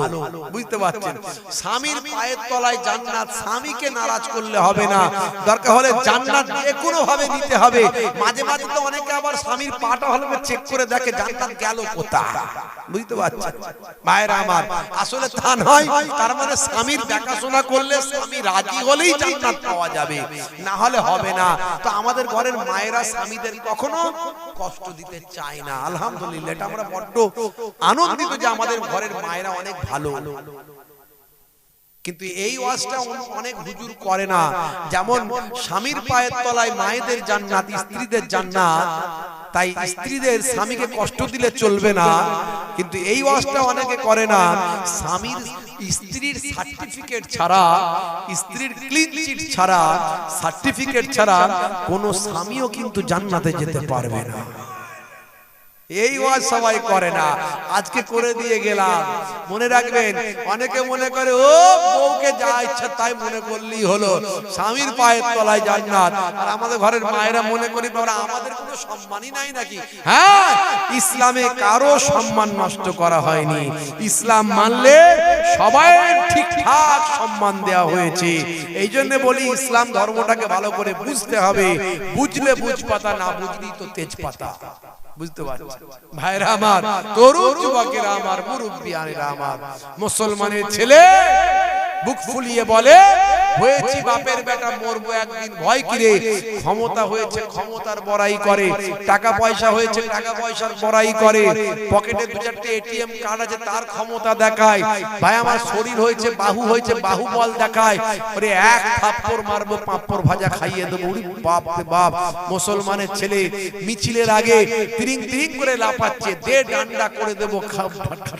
Speaker 1: বুঝতে পারছেন? স্বামীর পায়ের তলায় জান্নাত, স্বামীকে নারাজ করলে হবে না, দরকার হলে জান্নাত যে কোনো ভাবে নিতে হবে। মাঝে মাঝে তো অনেকে আবার স্বামীর পাটা হলে চেক করে দেখে জান্নাত গেল কোথায়, বুঝতে পারছেন? মায়েরা আমার, আসলে তা নয়, তার মানে স্বামীর দেখাশোনা করলে স্বামী রাজি হলেই জান্নাত পাওয়া যাবে, না হলে হবে না। তো আমাদের ঘরের মায়েরা স্বামীদের কখনো কষ্ট দিতে চায় না, আলহামদুলিল্লাহ, এটা আমরা বড্ড আনন্দিত যে আমাদের ঘরের মায়েরা অনেক ভালো। কিন্তু এই ওয়াজটা অনেক হুজুর করে না, যেমন স্বামীর পায়ের তলায় মায়েদের জান্নাত, স্ত্রীদের জান্নাত, তাই স্ত্রীদের স্বামীকে কষ্ট দিলে চলবে না। কিন্তু এই ওয়াজটা অনেকে করে না, স্বামীর স্ত্রীর সার্টিফিকেট ছাড়া, স্ত্রীর ক্লিন চিট ছাড়া, সার্টিফিকেট ছাড়া কোনো স্বামীও কিন্তু জান্নাতে যেতে পারবে না। এই ওয়াজ সবাই করে না, আজকে করে দিয়ে গেলাম। মনে রাখবেন, অনেকে মনে করে ও বউকে যা ইচ্ছা তাই মনে করলেই হলো, স্বামীর পায়ের তলায় জান্নাত। আর আমাদের ঘরের মায়েরা মনে করি বাবা আমাদের কোনো সম্মানই নাই নাকি? হ্যাঁ, ইসলামে কারো সম্মান নষ্ট করা হয়নি, ইসলাম মানলে সবাই ঠিকঠাক সম্মান দেওয়া হয়েছে। এই জন্য বলি ইসলাম ধর্মটাকে ভালো করে বুঝতে হবে, বুঝলে বুঝ পাতা, না বুঝলেই তো তেজ পাতা, বুঝতে পারছেন? ভাইরা আমার, তরুণ যুবকেরা আমার, মুরব্বিয়ানেরা আমার, মুসলমানের ছেলে বুক ফুলিয়ে বলে হয়েছি বাপের বেটা, মরবো একদিন, ভয় কি রে? ক্ষমতা হয়েছে ক্ষমতার বড়াই করে, টাকা পয়সা হয়েছে টাকা পয়সার বড়াই করে, পকেটে 2-4টে এটিএম কার্ড আছে তার ক্ষমতা দেখায়। ভাই আমার, শরীর হয়েছে বাহু হয়েছে বাহু বল দেখায়, ওরে এক থাপ্পড় মারবো পাঁপড় ভাজা খাইয়ে দেবো। বাপ রে বাপ, মুসলমানের ছেলে মিছিলের আগে তিরিং তিরিং করে লাফাচ্ছে, দে ডান্ডা করে দেবো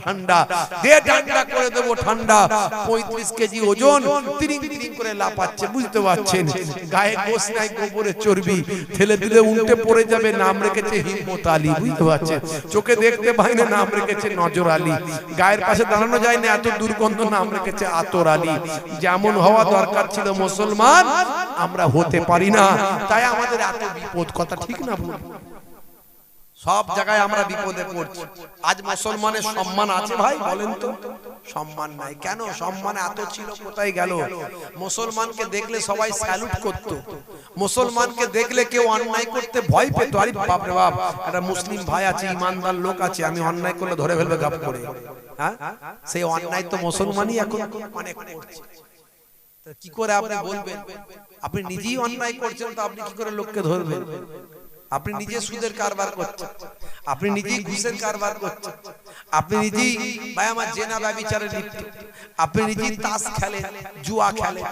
Speaker 1: ঠান্ডা, দে ডান্ডা করে দেবো ঠান্ডা। 35 কেজি ওজন, তিরিং তিরিং করে লাপাচ্ছে, বুঝতে পারছেন? গায়ে গোশ নাই, গোবরে চর্বি, ঠেলে দিলে উল্টে পড়ে যাবে। নাম রেখেছে হিম্মত আলী, বুঝতে পারছেন? চোখে দেখতে পাই না, নাম রেখেছে নজর আলী। গায়ের পাশে দাঁড়ানো যায় না, এত দুর্গন্ধ, নাম রেখেছে আতর আলী। যেমন হওয়া দরকার ছিল মুসলমান, আমরা হতে পারি না, তাই আমাদের এত বিপদ। কথা ঠিক না ভুল? সব জায়গায় আমরা বিপদে পড়ছি। আজ মুসলমানের সম্মান আছে ভাই, বলেন তো? সম্মান নাই। কেন? সম্মান এত ছিল, কোথায় গেল? মুসলমানকে দেখলে সবাই স্যালুট করত, মুসলমানকে দেখলে কেউ অন্যায় করতে ভয় পেত। আরে বাপ রে বাপ, একটা মুসলিম ভাই আছে, ইমানদার লোক আছে, আমি অন্যায় করলে ধরে ফেলবে গাপ করে। হ্যাঁ, সেই অন্যায় তো মুসলমানই এখন অনেক করছে। কি করে আপনি বলবেন? আপনি নিজেই অন্যায় করছেন, তো আপনি কি করে লোককে ধরবেন? আপনি নিজে সুদের কারবার করছেন, আপনি নিজেই ঘুষের কারবার করছেন, আপনি নিজেই ভাই আমার জেনা ব্যভিচারে লিপ্ত, আপনি নিজেই তাস খেলেন, জুয়া খেলেন,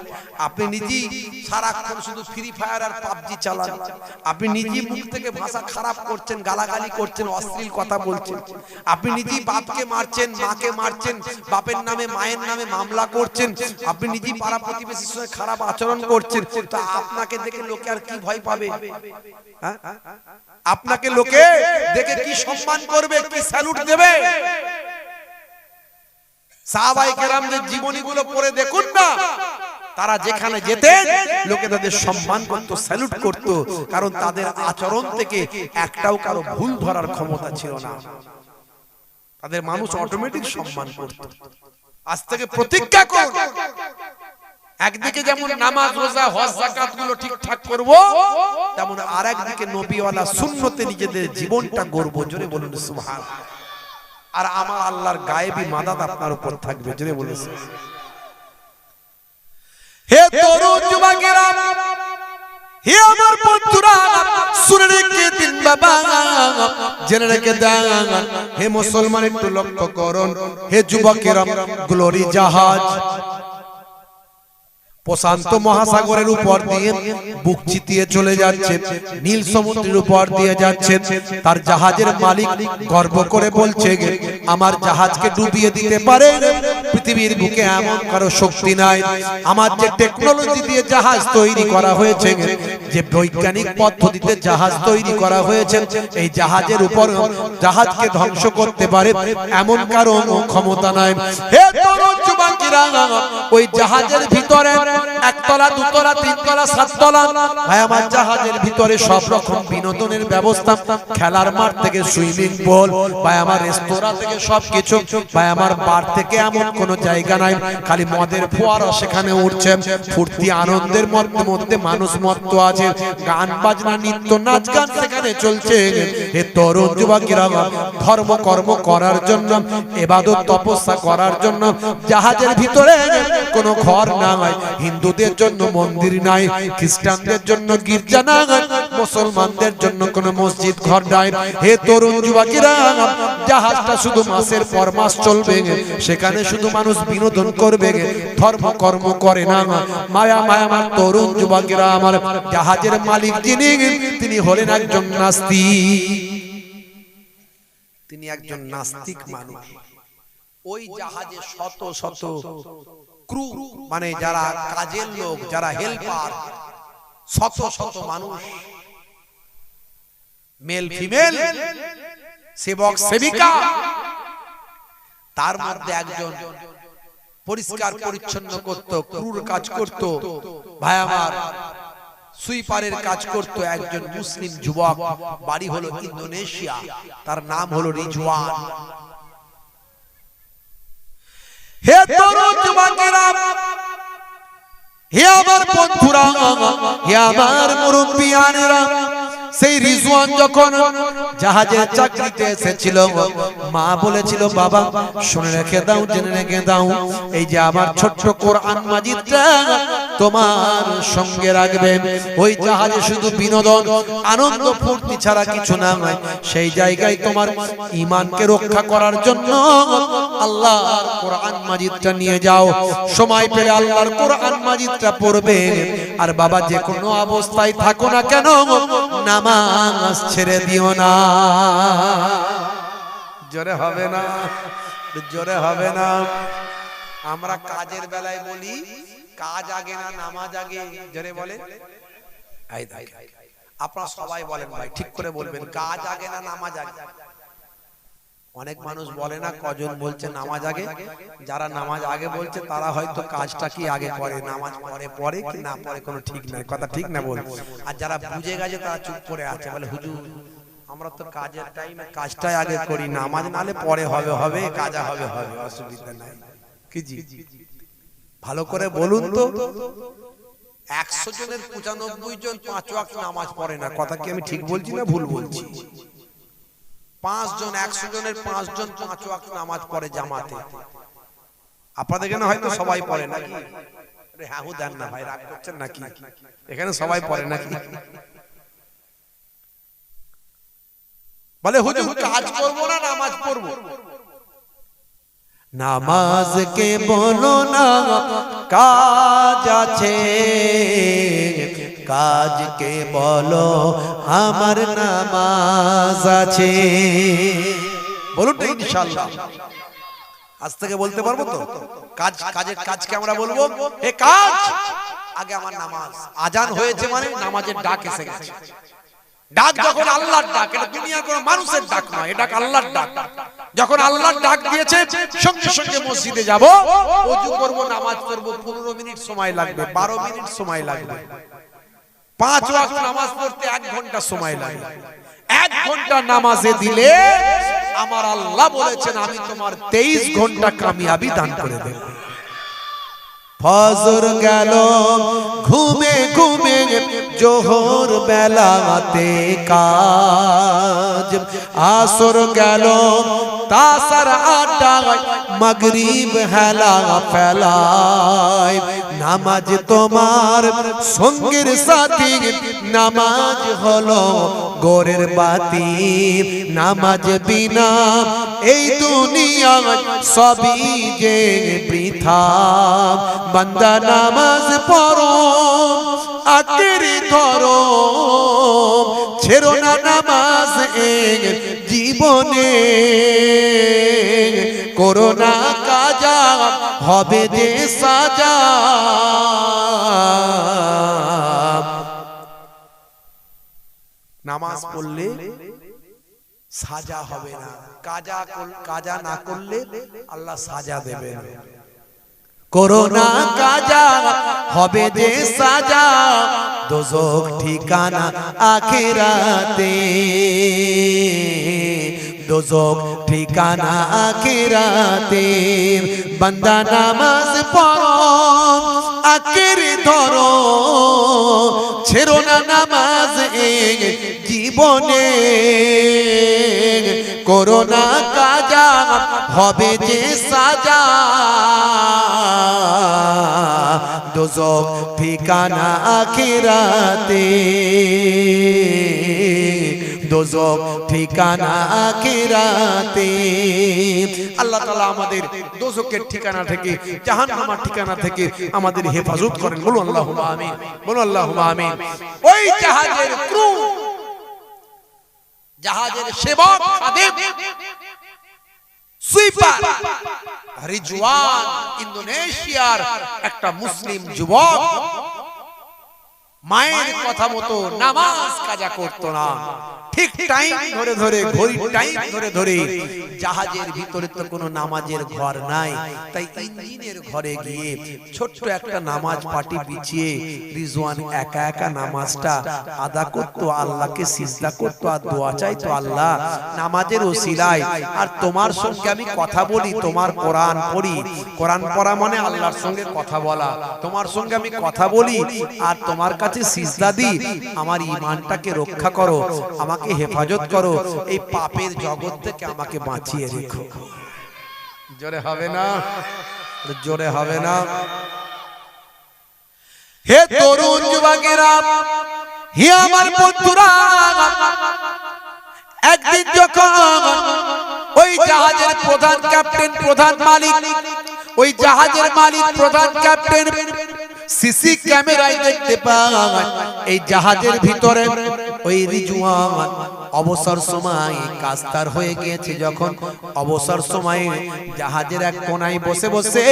Speaker 1: আপনি নিজেই সারাক্ষণ শুধু ফ্রি ফায়ার আর পাবজি চালান, আপনি নিজেই মুখ থেকে ভাষা খারাপ করছেন, গালাগালি করছেন, অশ্লীল কথা বলছেন, আপনি নিজেই বাপকে মারছেন, মাকে মারছেন, বাপের নামে মায়ের নামে মামলা করছেন, আপনি নিজেই পাড়া প্রতিবেশীর সঙ্গে খারাপ আচরণ করছেন। তো আপনাকে দেখে লোকে আর কি ভয় পাবে? হ্যাঁ, আপনাকে লোকে দেখে কি সম্মান করবে, কি স্যালুট দেবে? সাহাবায়ে কেরামদের জীবনীগুলো পড়ে দেখুন না, তারা যেখানে যেতেন লোকে তাদের সম্মান করত, স্যালুট করত, কারণ তাদের আচরণ থেকে একটাও কারো ভুল ধরার ক্ষমতা ছিল না। তাদের মানুষ অটোমেটিক সম্মান করত। আজ থেকে প্রতিজ্ঞা করুন, একদিকে যেমন নামাজ রোজা হজ যাকাত গুলো ঠিকঠাক করব, তেমন আরেকদিকে নবীওয়ালা সুন্নতে নিজেদের জীবনটা গড়ব। জোরে বলুন সুবহানাল্লাহ। আর আমার আল্লাহর গায়েবী মাদাদ আপনার উপর থাকবে। জোরে বলুন। হে তরুণ যুবকেরা, হে আমার বন্ধুরা, শুনে রেখে দিন বাবা, জেনে রেখে দেন। হে মুসলমান, একটু লক্ষ্য করুন। হে যুবকেরা, গ্লোরি জাহাজ প্রশান্ত মহাসাগরের উপর দিয়ে বুক চিতিয়ে চলে যাচ্ছে, নীল সমুদ্রের উপর দিয়ে যাচ্ছে। তার জাহাজের মালিক গর্ব করে বলছে, আমার জাহাজকে ডুবিয়ে দিতে পারে পৃথিবীর বুকে এমন কারো শক্তি নাই। আমার যে টেকনোলজি দিয়ে জাহাজ তৈরি করা হয়েছে, যে বৈজ্ঞানিক পদ্ধতিতে জাহাজ তৈরি করা হয়েছে, এই জাহাজের উপর জাহাজকে ধ্বংস করতে পারে এমন কারো ক্ষমতা নাই। হে তরুণ যুবকেরা, ওই জাহাজের ভিতরে একতলা, দুতলা, তিনতলা, সাততলা, ভাই আমার জাহাজের ভিতরে সব রকম বিনোদনের ব্যবস্থা, খেলার মাঠ থেকে সুইমিং পুল, ভাই আমার রেস্তোরাঁ থেকে সবকিছু, ভাই আমার বার থেকে এমন কোন জায়গা নাই। খালি মদের ফোয়ারা সেখানে উঠছে, ফুর্তি আনন্দের মধ্যে মানুষ মত্ত আছে, গান বাজনা, নৃত্য, নাচ গান সেখানে চলছে। হে তরুণ যুবকেরা, ধর্ম কর্ম করার জন্য, ইবাদত তপস্যা করার জন্য জাহাজের ভিতরে কোনো ঘর নাই। হিন্দুদের জন্য মন্দির নাই, খ্রিস্টানদের জন্য গির্জা নাই, মুসলমানদের জন্য কোনো মসজিদ ঘর নাই। হে তরুণ যুবকেরা, জাহাজটা শুধু মাসের পর মাস চলবে, সেখানে শুধু মানুষ বিনোদন করবে, ধর্ম কর্ম করে না। মায়া মায়া আমার তরুণ যুবকেরা, আমার জাহাজের মালিক যিনি, তিনি হলেন একজন নাস্তিক। তিনি একজন নাস্তিক মানুষ। ওই জাহাজে শত শত ক্রু, মানে যারা কাজের লোক, যারা হেল্পার, শত শত মানুষ, মেল ফিমেল, সেবক সেবিকা, তার মধ্যে একজন পরিষ্কার পরিচ্ছন্ন করত, ক্রুর কাজ করত, ভাই আমার সুইপারের কাজ করত একজন মুসলিম যুবক। বাড়ি হলো ইন্দোনেশিয়া, তার নাম হলো রিজওয়ান। হে তরুণ যুবকেরা, হে আমার বন্ধুরা, হে আমার মুরব্বিয়ানেরা, সেই রিজওয়ান যখন জাহাজের চাকরিতে এসেছিল, মা বলেছিল, বাবা শুনে রেখে দাও, জেনে রেখে দাও, এই যে আমার ছোট্ট কোরআন মাজিদটা তোমার সঙ্গে রাখবে। ওই জাহাজে শুধু বিনোদন, আনন্দ, ফুর্তি ছাড়া কিছু না হয়। সেই জায়গায় তোমার ঈমানকে রক্ষা করার জন্য আল্লাহর কোরআন মাজিদটা নিয়ে যাও। সময় পেলে আল্লাহর কোরআন মাজিদটা পড়বে। আর বাবা, যে কোনো অবস্থায় থাকো না কেন, নামাজ ছেড়ে দিও না। জোরে হবে না, জোরে হবে না। আমরা কাজের বেলায় বলি কাজ আগে না নামাজ আগে? জোরে বলে। এই দেখেন আপনারা সবাই বলেন ভাই, ঠিক করে বলবেন, কাজ আগে না নামাজ আগে? অনেক মানুষ বলে না, কজন বলছে নামাজ আগে। যারা নামাজ আগে বলছে তারা হয়তো কাজটা কি আগে করে, নামাজ পরে পরে কি না পরে কোনো ঠিক নাই, কথা ঠিক না বল। আর যারা বুঝে গেছে তারা চুপ করে আছে, বলে হুজুর আমরা তো কাজের টাইমে কাজটাই আগে করি, নামাজ নালে পরে হবে হবে, কাজা হবে হবে, অসুবিধা নাই। কি জি ভালো করে বলুন তো, 100 জনের 95 জন 5 ওয়াক্ত নামাজ পড়ে না, কথা কি আমি ঠিক বলছি না ভুল বলছি? 5 জন 100 জনের 5 জন 5 ওয়াক্ত নামাজ পড়ে জামাতে। আপনাদের এখানে হয়তো সবাই পড়ে নাকি? আরে হ্যাঁ হু দেন না ভাই, রাগ করছেন নাকি? এখানে সবাই পড়ে নাকি? বলে হুজুর কাজ করব না নামাজ পড়ব? নামাজ কে বলো না কাজ আছে, কাজকে বলো আমার নামাজ আছে। বলুন তো ইনশাআল্লাহ। আজ থেকে বলতে পারবো তো? কাজ, কাজের কাজকে আমরা বলবো এ কাজ আগে আমার নামাজ। আজান হয়েছে মানে নামাজের ডাক এসে গেছে। ডাক যখন আল্লাহর ডাক, এটা দুনিয়ার কোনো মানুষের ডাক নয়, এটা আল্লাহর ডাক। যখন আল্লাহর ডাক দিয়েছে সঙ্গে সঙ্গে মসজিদে যাব, ওযু করব, নামাজ পড়ব। 15 মিনিট সময় লাগবে, 12 মিনিট সময় লাগবে। 5 ওয়াক্ত নামাজ পড়তে 1 ঘন্টা সময় লাগে। 1 ঘন্টা নামাজে দিলে আমার আল্লাহ বলেছেন আমি তোমার 23 ঘন্টা কামিয়াবি দান করে দেব। ফজর গেল ঘুমে ঘুমে, জোহর বেলাতে কাজ, আসর গেল তাসার আড্ডায়, মাগরিব হেলা ফেলায়। নামাজ তোমার সঙ্গের সাথী, নামাজ হলো গোরের বাতি। নামাজ বিনা এই দুনিয়ায় সবই যে বৃথা। বান্দা নামাজ পড়ো, আঁকড়ে ধরো, ছেড়ো না নামাজ এক জীবনে। করো না কাজা, হবে যে সাজা। নামাজ পড়লে সাজা হবে না, কাজা না করলে আল্লাহ সাজা দেবে। করোনা কাজা, হবে যে সাজা, দোজখ ঠিকানা আখিরাতে। দোজখ ঠিকানা আখিরাতে। বান্দা নামাজ পড়ো, আঁকড়ে ধরো, ছেড়ো না নামাজ এক জীবনে। করোনা কাজা, হবে যে সাজা, দোজখ ঠিকানা আখিরাতে। দোজখ ঠিকানা আখিরাতে। আল্লাহ তাআলা আমাদের দোজখের ঠিকানা থেকে, জাহান্নামের ঠিকানা থেকে আমাদের হেফাজত করেন। বলুন আল্লাহুম্মা আমিন, বলুন আল্লাহুম্মা আমিন। ওই জাহাজের ক্রু, জাহাজের সেবক খাদেম, সুইপার রিজওয়ান, ইন্দোনেশিয়ার একটা মুসলিম যুবক, মায়ের কথা মতো নামাজ কাজা করতো না। ঠিক টাইম ধরে ধরে, ঘড়ির টাইম ধরে ধরে, জাহাজের ভিতরে তো কোনো নামাজের ঘর নাই, তাই ইঞ্জিনের ঘরে গিয়ে ছোট্ট একটা নামাজ পাটি বিছিয়ে রিজওয়ান একা একা নামাজটা আদা করতো, আল্লাহকে সিজদা করতো আর দোয়া চাইতো, আল্লাহ নামাজের ওসিলায় আর তোমার সঙ্গে আমি কথা বলি, তোমার কোরআন পড়ি। কোরআন পড়া মানে আল্লাহর সঙ্গে কথা বলা। তোমার সঙ্গে আমি কথা বলি আর তোমার কাছে সিজদা দিই। আমার ঈমানটাকে রক্ষা করো, আমাকে হেফাজত করো, এই পাপের জগৎ থেকে আমাকে বাঁচিয়ে রেখো। জোরে হবে না? জোরে হবে না? হে তরুণ যুবকেরা, হে আমার বন্ধুরা, একদিন যখন ওই জাহাজের প্রধান ক্যাপ্টেন, প্রধান মালিক, ওই জাহাজের মালিক প্রধান ক্যাপ্টেন সিসি ক্যামেরায় দেখতে পায় এই জাহাজের ভিতরে ওই রিজওয়ান অবসর সময় কাজ তার হয়ে গিয়েছে, যখন অবসর সময় জাহাজের এক কোনায় বসে বসে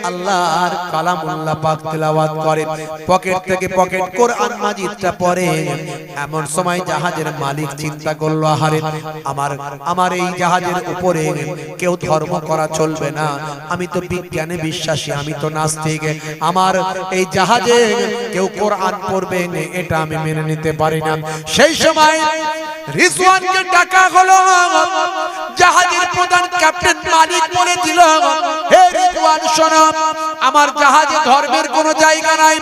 Speaker 1: আল্লাহর কালামুল্লাহ পাক তেলাওয়াত করে, পকেট থেকে পকেট কোরআন মাজিদটা পড়ে। এমন সময় জাহাজের মালিক চিন্তা করলো, আহারে আমার এই জাহাজের উপরে কেউ ধর্ম করা চলবে না, আমি তো বিজ্ঞানে বিশ্বাসী, আমি তো নাস্তিক, আমার এই জাহাজে কেউ কোরআন পড়বে এটা আমি মেনে নিতে পারি না। সেই সময় রিজওয়ানকে ডাকা হলো, জাহাজের প্রধান ক্যাপ্টেন মালিক বলে দিল, হে রিজওয়ান শোনো, আমার জাহাজে ধর্মের কোনো জায়গা নাই,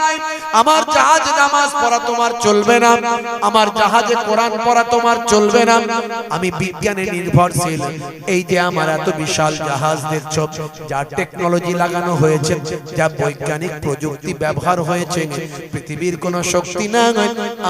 Speaker 1: আমার জাহাজে নামাজ পড়া তোমার চলবে না, আমার জাহাজে কোরআন পড়া তোমার চলবে না, আমি বিজ্ঞানে নির্ভরশীল। এই যে আমার এত বিশাল জাহাজ দেখছো, যা টেকনোলজি লাগানো হয়েছে, যা বৈজ্ঞানিক প্রযুক্তি ব্যবহার হয়েছে, পৃথিবীর কোনো শক্তি না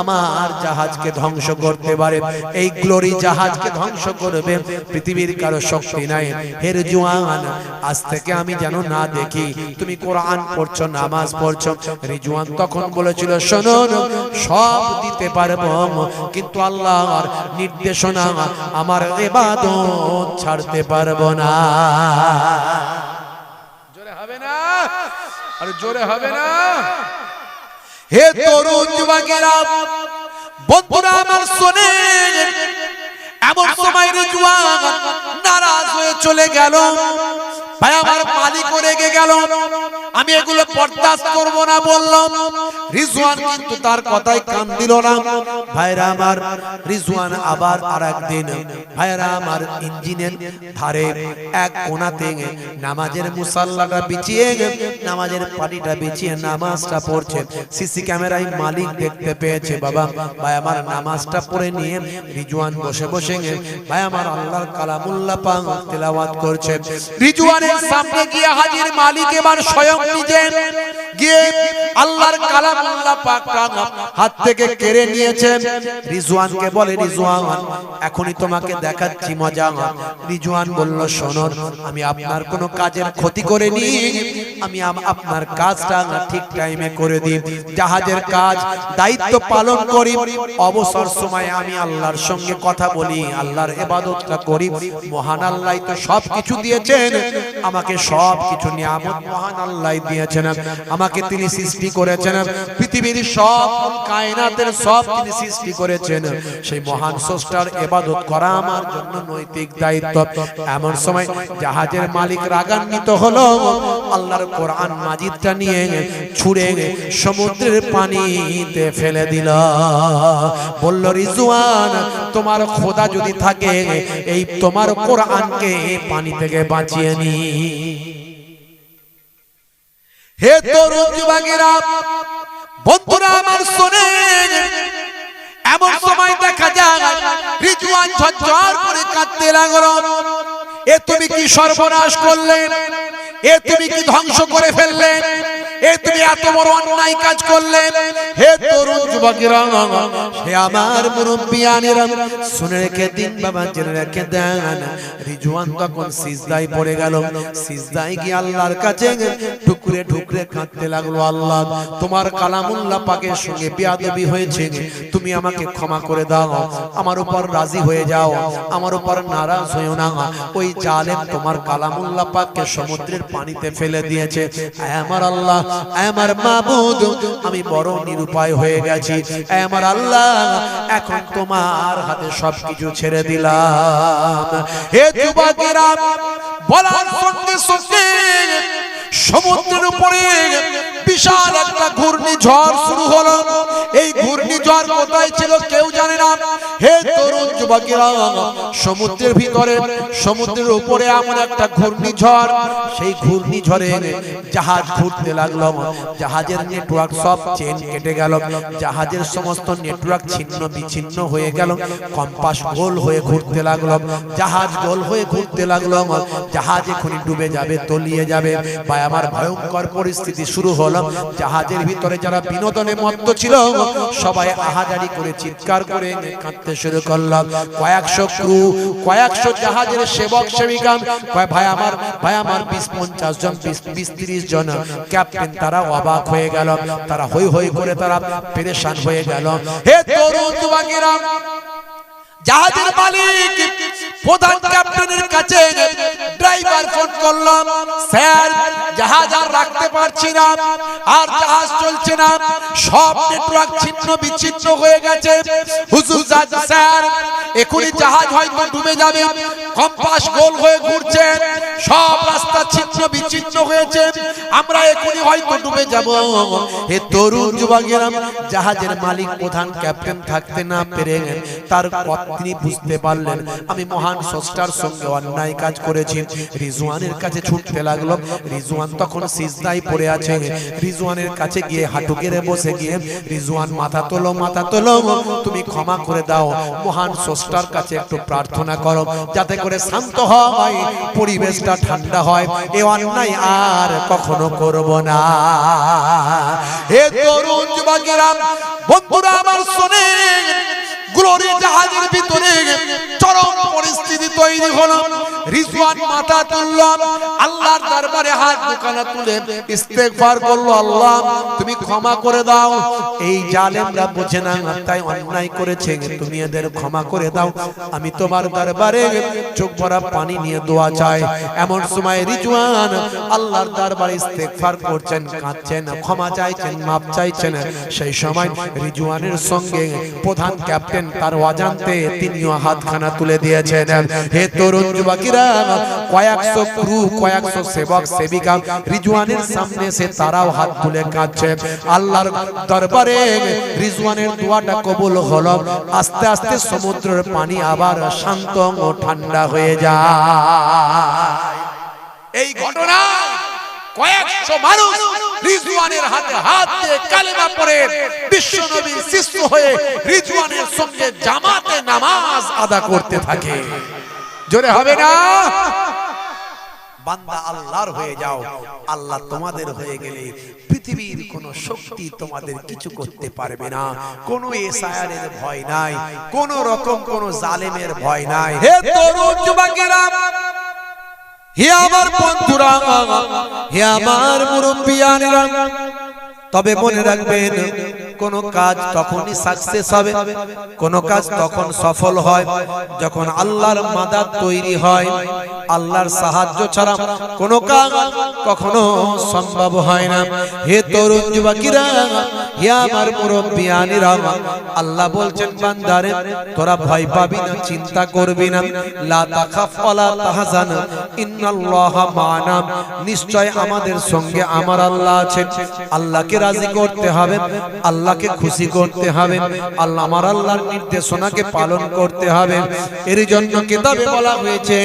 Speaker 1: আমার জাহাজকে ধ্বংস করতে পারে, এই গ্লোরি জাহাজকে ধ্বংস করবে পৃথিবীর কারো শক্তি নাই। হে রিজওয়ান, আজ থেকে আমি যেন না দেখি তুমি কোরআন পড়ছো, নামাজ পড়ছো। রিজওয়ান তখন বলেছিল, শোনো, সব দিতে পারবো, কিন্তু আল্লাহর নির্দেশনা আমার ইবাদত ছাড়তে পারবো না। জোরে হবে না, আরে জোরে হবে না। হে তরুণ যুবকেরা, বন্ধুরা আমার শোনে, এমন সময় রিজওয়ান নারাজ হয়ে চলে গেল। ভাই আমার মালিক রেগে গেল, আমি এগুলো বরদাস্ত করব না বললাম। রিজওয়ান কিন্তু তার কথায় কান দিল না। ভাইরা আমার, রিজওয়ান আবার আরেকদিন ভাইরা আমার ইঞ্জিনের ধারে এক কোণাতে নামাজের মুসাল্লাটা বিছিয়ে, নামাজের পাটিটা বিছিয়ে নামাজটা পড়ছে। সিসি ক্যামেরায় মালিক দেখতে পেয়েছে। বাবা ভাই আমার নামাজটা পড়ে নিয়ে রিজওয়ান বসে বসে ভাই আমার আল্লাহর কালামুল্লাহ পাক তেলাওয়াত করছে। রিজওয়ানের সামনে গিয়ে হাজির মালিক এবার স্বয়ং নিজে গিয়ে আল্লাহর কালামুল্লাহ পাকটা হাত থেকে কেড়ে নিয়েছে। রিজওয়ানকে বলে, রিজওয়ান এখনই তোমাকে দেখাচ্ছি মজা। রিজওয়ান বলল, শোনো, আমি আপনার কোনো কাজের ক্ষতি করিনি, আমি আপনার কাজটা ঠিক টাইমে করে দিই, জাহাজের কাজ দায়িত্ব পালন করি, অবসর সময় আমি আল্লাহর সঙ্গে কথা বলি, আল্লাহর ইবাদতটা করি। মহান আল্লাহ তো সবকিছু দিয়েছেন আমাকে, সবকিছু নিয়ামত মহান আল্লাহ দিয়েছেন আমাকে, তিনি সৃষ্টি করেছেন, পৃথিবীর সব কায়নাতের সব তিনি সৃষ্টি করেছেন, সেই মহান স্রষ্টার ইবাদত করা আমার জন্য নৈতিক দায়িত্ব। এমন সময় জাহাজের মালিক রাগান্বিত হলো, আল্লাহর কোরআন মাজিদটা নিয়ে ছুঁড়ে সমুদ্রের পানিতে ফেলে দিল। বলল, রিজওয়ান তোমার খোদা যদি থাকে, এই তোমার কোরআনকে পানি থেকে বাঁচিয়ে নি। হে তরুণ যুবকেরা, বন্ধুরা আমার শোনেন, এমন সময় দেখা যায় রিজওয়ান ঝরঝর করে কাঁদতে লাগলো। এ তুমি কি সর্বনাশ করলেন, এ তুমি কি ধ্বংস করে ফেললেন, এ তুমি এত বড় অন্যায় কাজ করলেন। হে তরুণ যুবকেরা, হে আমার মুরব্বিয়ানেরা, শুনে রেখে দিন বাবা, জেনে রেখে দেন। রিজওয়ান তখন সিজদায় পড়ে গেল। সিজদায় গিয়ে আল্লাহর কাছে টুকরে টুকরে কাঁদতে লাগলো, আল্লাহ তোমার কালামুল্লাহ পাকের সঙ্গে বেয়াদবি হয়েছে, তুমি আমাকে ক্ষমা করে দাও, আমার উপর রাজি হয়ে যাও, আমার উপর নারাজ হইও না। ওই জালেম তোমার কালামুল্লাহ পাককে সমুদ্রের পানিতে ফেলে দিয়েছে। আমার আল্লাহ, আমার মাবুদ, আমি বড় নিরুপায় হয়ে গেছি। আমার আল্লাহ, এখন তোমার হাতে সবকিছু ছেড়ে দিলাম। হে যুবকেরা, বলার সঙ্গে সঙ্গে সমুদ্রের উপরে বিশাল একটা ঘূর্ণিঝড় শুরু হলো। এই ঘূর্ণিঝড় কোথায় ছিল কেউ জানে না। হে তরুণ যুবকেরা, সমুদ্রের ভিতরে, সমুদ্রের উপরে এমন একটা ঘূর্ণিঝড়, সেই ঘূর্ণিঝড়ে জাহাজ ঘুরতে লাগলো। জাহাজের নেটওয়ার্ক সব চেন কেটে গেল, জাহাজের সমস্ত নেটওয়ার্ক ছিন্ন বিচ্ছিন্ন হয়ে গেল। কম্পাস গোল হয়ে ঘুরতে লাগলো, জাহাজ গোল হয়ে ঘুরতে লাগলো। জাহাজ এখনই ডুবে যাবে, তলিয়ে যাবে। ভাই আমার, ভয়ঙ্কর পরিস্থিতি শুরু হলো। জাহাজের ভিতরে যারা বিনোদনে মত্ত ছিল, সবাই আহাজারি করে চিৎকার করে কাঁদতে শুরু করলো। কয়েকশো ক্রু, কয়েকশো জাহাজের সেবক সেবিকা, ভাই আমার 20-50 জন 20-30 জন ক্যাপ্টেন, তারা অবাক হয়ে গেল, তারা হই হই করে তারা পেরেশান হয়ে গেল। হে তরুণ যুবকেরা, জাহাজের মালিক প্রধান ক্যাপ্টেনের কাছে ড্রাইভার ফোন করলাম, স্যার জাহাজ আর রাখতে পারছি না, আর জাহাজ চলছে না, সব নেটওয়ার্ক ছিন্ন বিচ্ছিন্ন হয়ে গেছে। হুজুর স্যার এখনই জাহাজ হয়তো ডুবে যাবে, কম্পাস গোল হয়ে ঘুরছে, সব রাস্তা ছিন্ন বিচ্ছিন্ন হয়েছে, আমরা এখনই হয়তো ডুবে যাব। হে তরুণ যুবকেরা, জাহাজের মালিক প্রধান ক্যাপ্টেন থাকতে না পেরে তার তিনি বুঝতে পারলেন আমি মহান স্রষ্টার সঙ্গে অন্যায় কাজ করেছি। রিজওয়ানের কাছে ছুটতে লাগলো। রিজওয়ান তখন সিজদায় পড়ে আছে। রিজওয়ানের কাছে গিয়ে হাঁটু গেড়ে বসে গিয়ে, রিজওয়ান মাথা তোলো, মাথা তোলো, তুমি ক্ষমা করে দাও, মহান স্রষ্টার কাছে একটু প্রার্থনা করো যাতে করে শান্ত হয়, পরিবেশটা ঠান্ডা হয়, এ অন্যায় আর কখনো করব না। হে তরুণ যুবকেরা, বন্ধুরা আমার শোনেন, গ্লোরি জাহাজের ভিতরে চরম পরিস্থিতি তৈরি হলো। রিজওয়ান মাথা তুলল, আল্লাহর দরবারে হাত দুখানা তুলে ইস্তেগফার করলো, আল্লাহ তুমি ক্ষমা করে দাও, এই জালেমরা বোঝে না তাই অন্যায় করেছে, তুমি এদের ক্ষমা করে দাও, আমি তোমার দরবারে চোখ ভরা পানি নিয়ে দোয়া চাই। এমন সময় রিজওয়ান আল্লাহর দরবারে ইস্তেগফার করছেন, কাঁদছেন, ক্ষমা চাইছেন, মাপ চাইছেন। সেই সময় রিজওয়ানের সঙ্গে প্রধান ক্যাপ্টেন তার অজান্তে তিনিও হাতখানা তুলে দিয়েছেন। হে তরুণ যুবকেরা, কয়েকশো ক্রু, কয়েকশো সেবক সেবিকা রিজওয়ানের সামনে এসে তারাও হাত তুলে কাঁদছে। আল্লাহর দরবারে রিজওয়ানের দোয়াটা কবুল হলো। আস্তে আস্তে সমুদ্রের পানি আবার শান্ত ও ঠান্ডা হয়ে যায়। এই ঘটনা কয়েকশো মানুষ রিজওয়ানের হাতে হাত দিয়ে কালেমা পড়ে বিশ্বনবীর শিষ্য হয়ে রিজওয়ানের সঙ্গে জামাতে নামাজ আদা করতে থাকে। জোরে হবে না? বান্দা আল্লাহর হয়ে যাও, আল্লাহ তোমাদের হয়ে গেলে পৃথিবীর কোন শক্তি তোমাদের কিছু করতে পারবে না। কোন এসআইআরের ভয় নাই, কোন রকম কোন জালেমের ভয় নাই। হে তরুণ যুবকেরা, হে আমার বন্ধুরা, হে আমার মুরব্বিয়ানেরা, তবে মনে রাখবেন কোন কাজ তখনই সাকসেস হবে, কোন কাজ তখন সফল হয় যখন আল্লাহর মাদাদ তৈরি হয়। আল্লাহর সাহায্য ছাড়া কোন কাজ কখনো সম্ভব হয় না। হে তরুণ যুবকেরা, হে আমার মুরব্বিয়ানেরা, আল্লাহ বলছেন বান্দারে তোরা ভয় পাবি না, চিন্তা করবি না, লা তাখাফ ওয়ালা তাহজান ইন্নাল্লাহা মা'ানা, নিশ্চয় আমাদের সঙ্গে আমার আল্লাহ আছেন। আল্লাহকে রাজি করতে হবে, আল্লাহকে খুশি করতে হবে, আল্লাহ আমার আল্লাহর নির্দেশনাকে পালন করতে হবে। এর জন্য কিতাবে বলা হয়েছে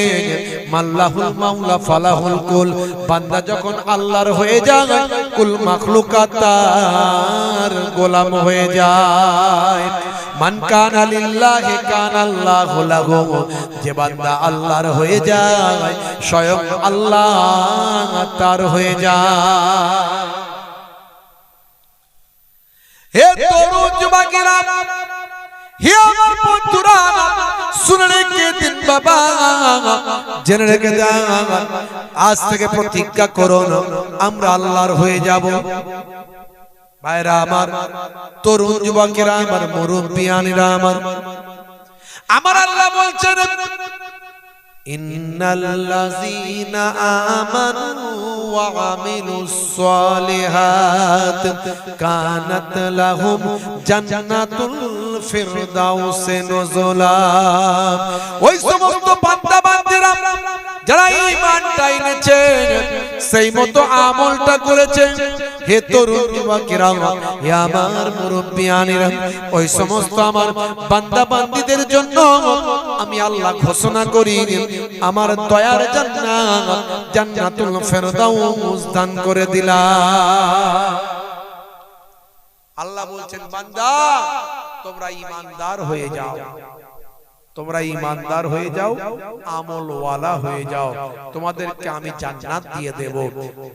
Speaker 1: মাল্লাহুল মাওলা ফালাহুল কুল, বান্দা যখন আল্লাহর হয়ে যায় কুল মাখলুকাত তার গোলাম হয়ে যায়। মান কানা লিল্লাহি কানা আল্লাহু লাহু, যে বান্দা আল্লাহর হয়ে যায় স্বয়ং আল্লাহ তার হয়ে যায়। হে তরুণ যুবকেরা, হে আমার বন্ধুরা, শুনে রেখে দিন বাবা, জেনে রেখে দেন, আজ থেকে প্রতিজ্ঞা করুন আমরা আল্লাহর হয়ে যাব। ভাইরা আমার, তরুণ যুবকেরা আমার, মুরব্বিয়ানেরা আমার আল্লাহ বলছেন ইন্নাল্লাযীনা আমানু ওয়া আমিলুস সালিহাত কানাত লাহুম জান্নাতুল ফিরদাউসি নুজুলা। ওই সমস্ত বান্দা বান্দীরা যারা ঈমানটা এনেছে, সেই মতো আমলটা করেছে, হে তরুণ যুবকেরা, হে আমার মুরব্বিয়ানেরা, ওই সমস্ত আমার বান্দা বান্দীদের জন্য আমি আল্লাহ ঘোষণা করি আমার দয়ার জান্নাত, জান্নাতুল ফিরদাউস দান করে দিলাম। আল্লাহ বলছেন বান্দা তোমরা ঈমানদার হয়ে যাও, তোমরা ঈমানদার হয়ে যাও, আমলওয়ালা হয়ে যাও, তোমাদেরকে আমি জান্নাত দিয়ে দেব।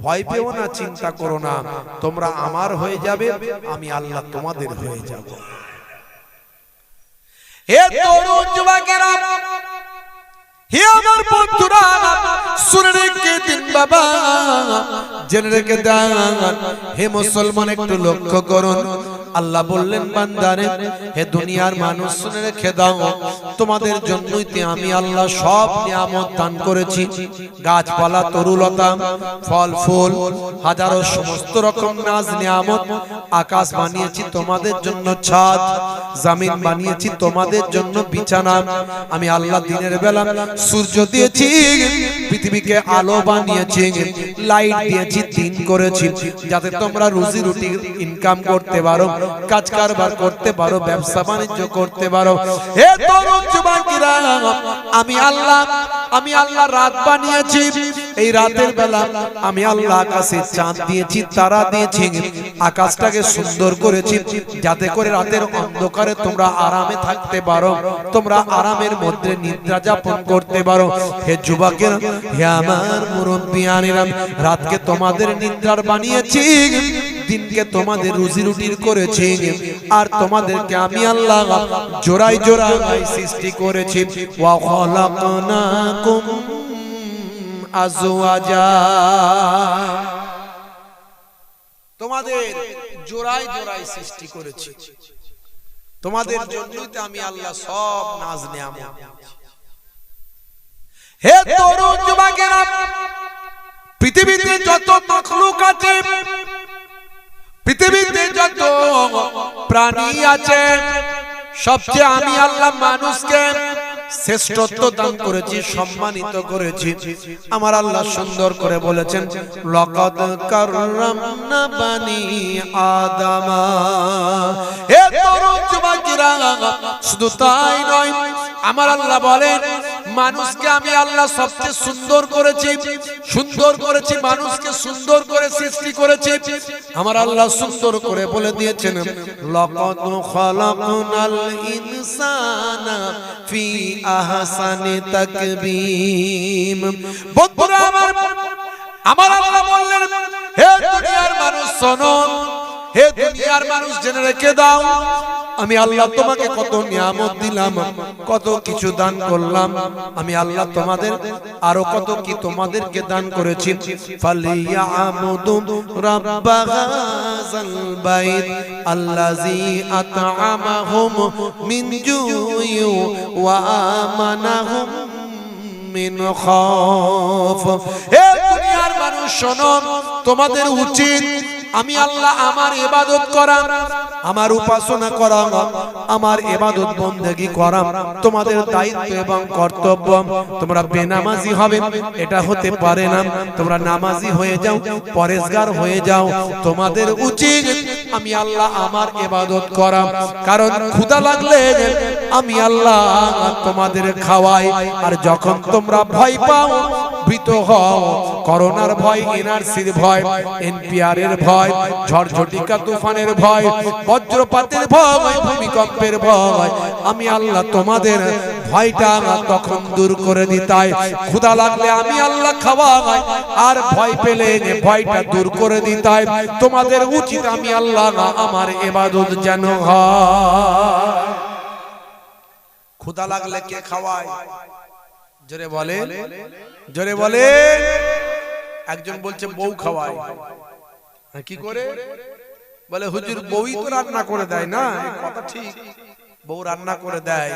Speaker 1: ভয় পেও না, চিন্তা করো না, তোমরা আমার হয়ে যাবে, আমি আল্লাহ তোমাদের হয়ে যাব। হে তরুণ যুবকেরা, বাবা জেনে রেখে দেন হে মুসলমান একটু লক্ষ্য করুন আল্লাহ বললেন বান্দারে হে দুনিয়ার মানুষ শুনে রেখে দাও তোমাদের জন্যই তো আমি আল্লাহ সব নিয়ামত দান করেছি গাছপালা তরুলতা ফল ফুল হাজারো সমস্ত রকম নাজ নিয়ামত আকাশ বানিয়েছি তোমাদের জন্য ছাদ জমিন বানিয়েছি তোমাদের জন্য বিছানা আমি আল্লাহ দিনের বেলা সূর্য দিয়েছি পৃথিবীকে আলো বানিয়েছি লাইট দিয়েছি দিন করেছি যাতে তোমরা রুজি রুটি ইনকাম করতে পারো কাজ কারবার করতে পারো ব্যবসা বাণিজ্য করতে পারো হে তরুণ যুবকেরা আমি আল্লাহ রাত বানিয়েছি এই রাতের বেলা আমি আল্লাহ আকাশে চাঁদ দিয়েছি তারা দিয়েছি আকাশটাকে সুন্দর করেছি যাতে করে রাতের অন্ধকারে তোমরা আরামে থাকতে পারো তোমরা আরামের মধ্যে নিদ্রা যাপন করতে পারো হে যুবকেরা হে আমার মুরব্বিয়ানেরা রাতকে তোমাদের নিদ্রার বানিয়েছি দিনকে তোমাদের রুজি রুটির করেছি আর তোমাদেরকে আমি আল্লাহ জোড়ায় জোড়ায় সৃষ্টি করেছি ওয়া খালাকনাকুম আজওয়াজা তোমাদের জোড়ায় জোড়ায় সৃষ্টি করেছি তোমাদের জন্যই তো আমি আল্লাহ সব নাজ নিয়ামত হে তরুণ যুবকেরা পৃথিবীতে যত মাখলুক আছে পৃথিবীতে যত প্রাণী আছে সবচেয়ে আমি আল্লাহ মানুষকে শ্রেষ্ঠত্ব দান করেছি সম্মানিত করেছি আমার আল্লাহ সুন্দর করে বলেছেন লাকাদ কাররামনা বানি আদামা হে তরুণ যুবকেরা শুধু তাই নয় আমার আল্লাহ বলেন মানুষকে আমি আল্লাহ সবচেয়ে সুন্দর করেছি মানুষকে সুন্দর করে সৃষ্টি করেছি আমার আল্লাহ সুন্দর করে বলে দিয়েছেন লাকাদ খালাকনাল ইনসানা ফি আহসানি তাকবীম বন্ধুরা আমার আল্লাহ বললেন হে দুনিয়ার মানুষ শোনো হে দুনিয়ার মানুষ জেনে রেখে দাও আমি আল্লাহ তোমাকে কত নিয়ামত দিলাম কত কিছু দান করলাম আমি আল্লাহ তোমাদের আরো কত কি তোমাদেরকে দান করেছি ফালিয়াবুদু রাব্বাহাযাল বাইত আল্লাযী আত'আমাহুম মিন জু'ইন ওয়া আমানাহুম মিন খাউফ হে দুনিয়ার মানুষ শোনো তোমাদের উচিত আমি আল্লাহ আমার ইবাদত করা আমার উপাসনা করা আমার ইবাদত বন্দেগী করা তোমাদের দায়িত্ব এবং কর্তব্য তোমরা বেনামাজি হবে এটা হতে পারে না তোমরা নামাজি হয়ে যাও পরেশগার হয়ে যাও তোমাদের উচিত আমি আল্লাহ আমার ইবাদত করা কারণ ক্ষুধা লাগলে আমি আল্লাহ তোমাদের খাওয়াই আর যখন তোমরা ভয় পাও ভীত হও করোনার ভয় এনআরসির ভয় এনপিআর এর ভয় ঝড়ঝটিকা তুফানের ভয় বজ্রপাতের ভয় ভূমিকম্পের ভয় আমি আল্লাহ তোমাদের ভয়টা তখন দূর করে দিতাই ক্ষুধা লাগলে আমি আল্লাহ খাওয়াই আর ভয় পেলে ভয়টা দূর করে দিতাই তোমাদের উচিত আমি আল্লাহ আমার ইবাদত যেন হয় ক্ষুধা লাগলে কে খাওয়ায় জোরে বলে একজন বলছে বউ খাওয়ায় কি করে বলে হুজুর বউই তো রান্না করে দেয় না কথা ঠিক বউ রান্না করে দেয়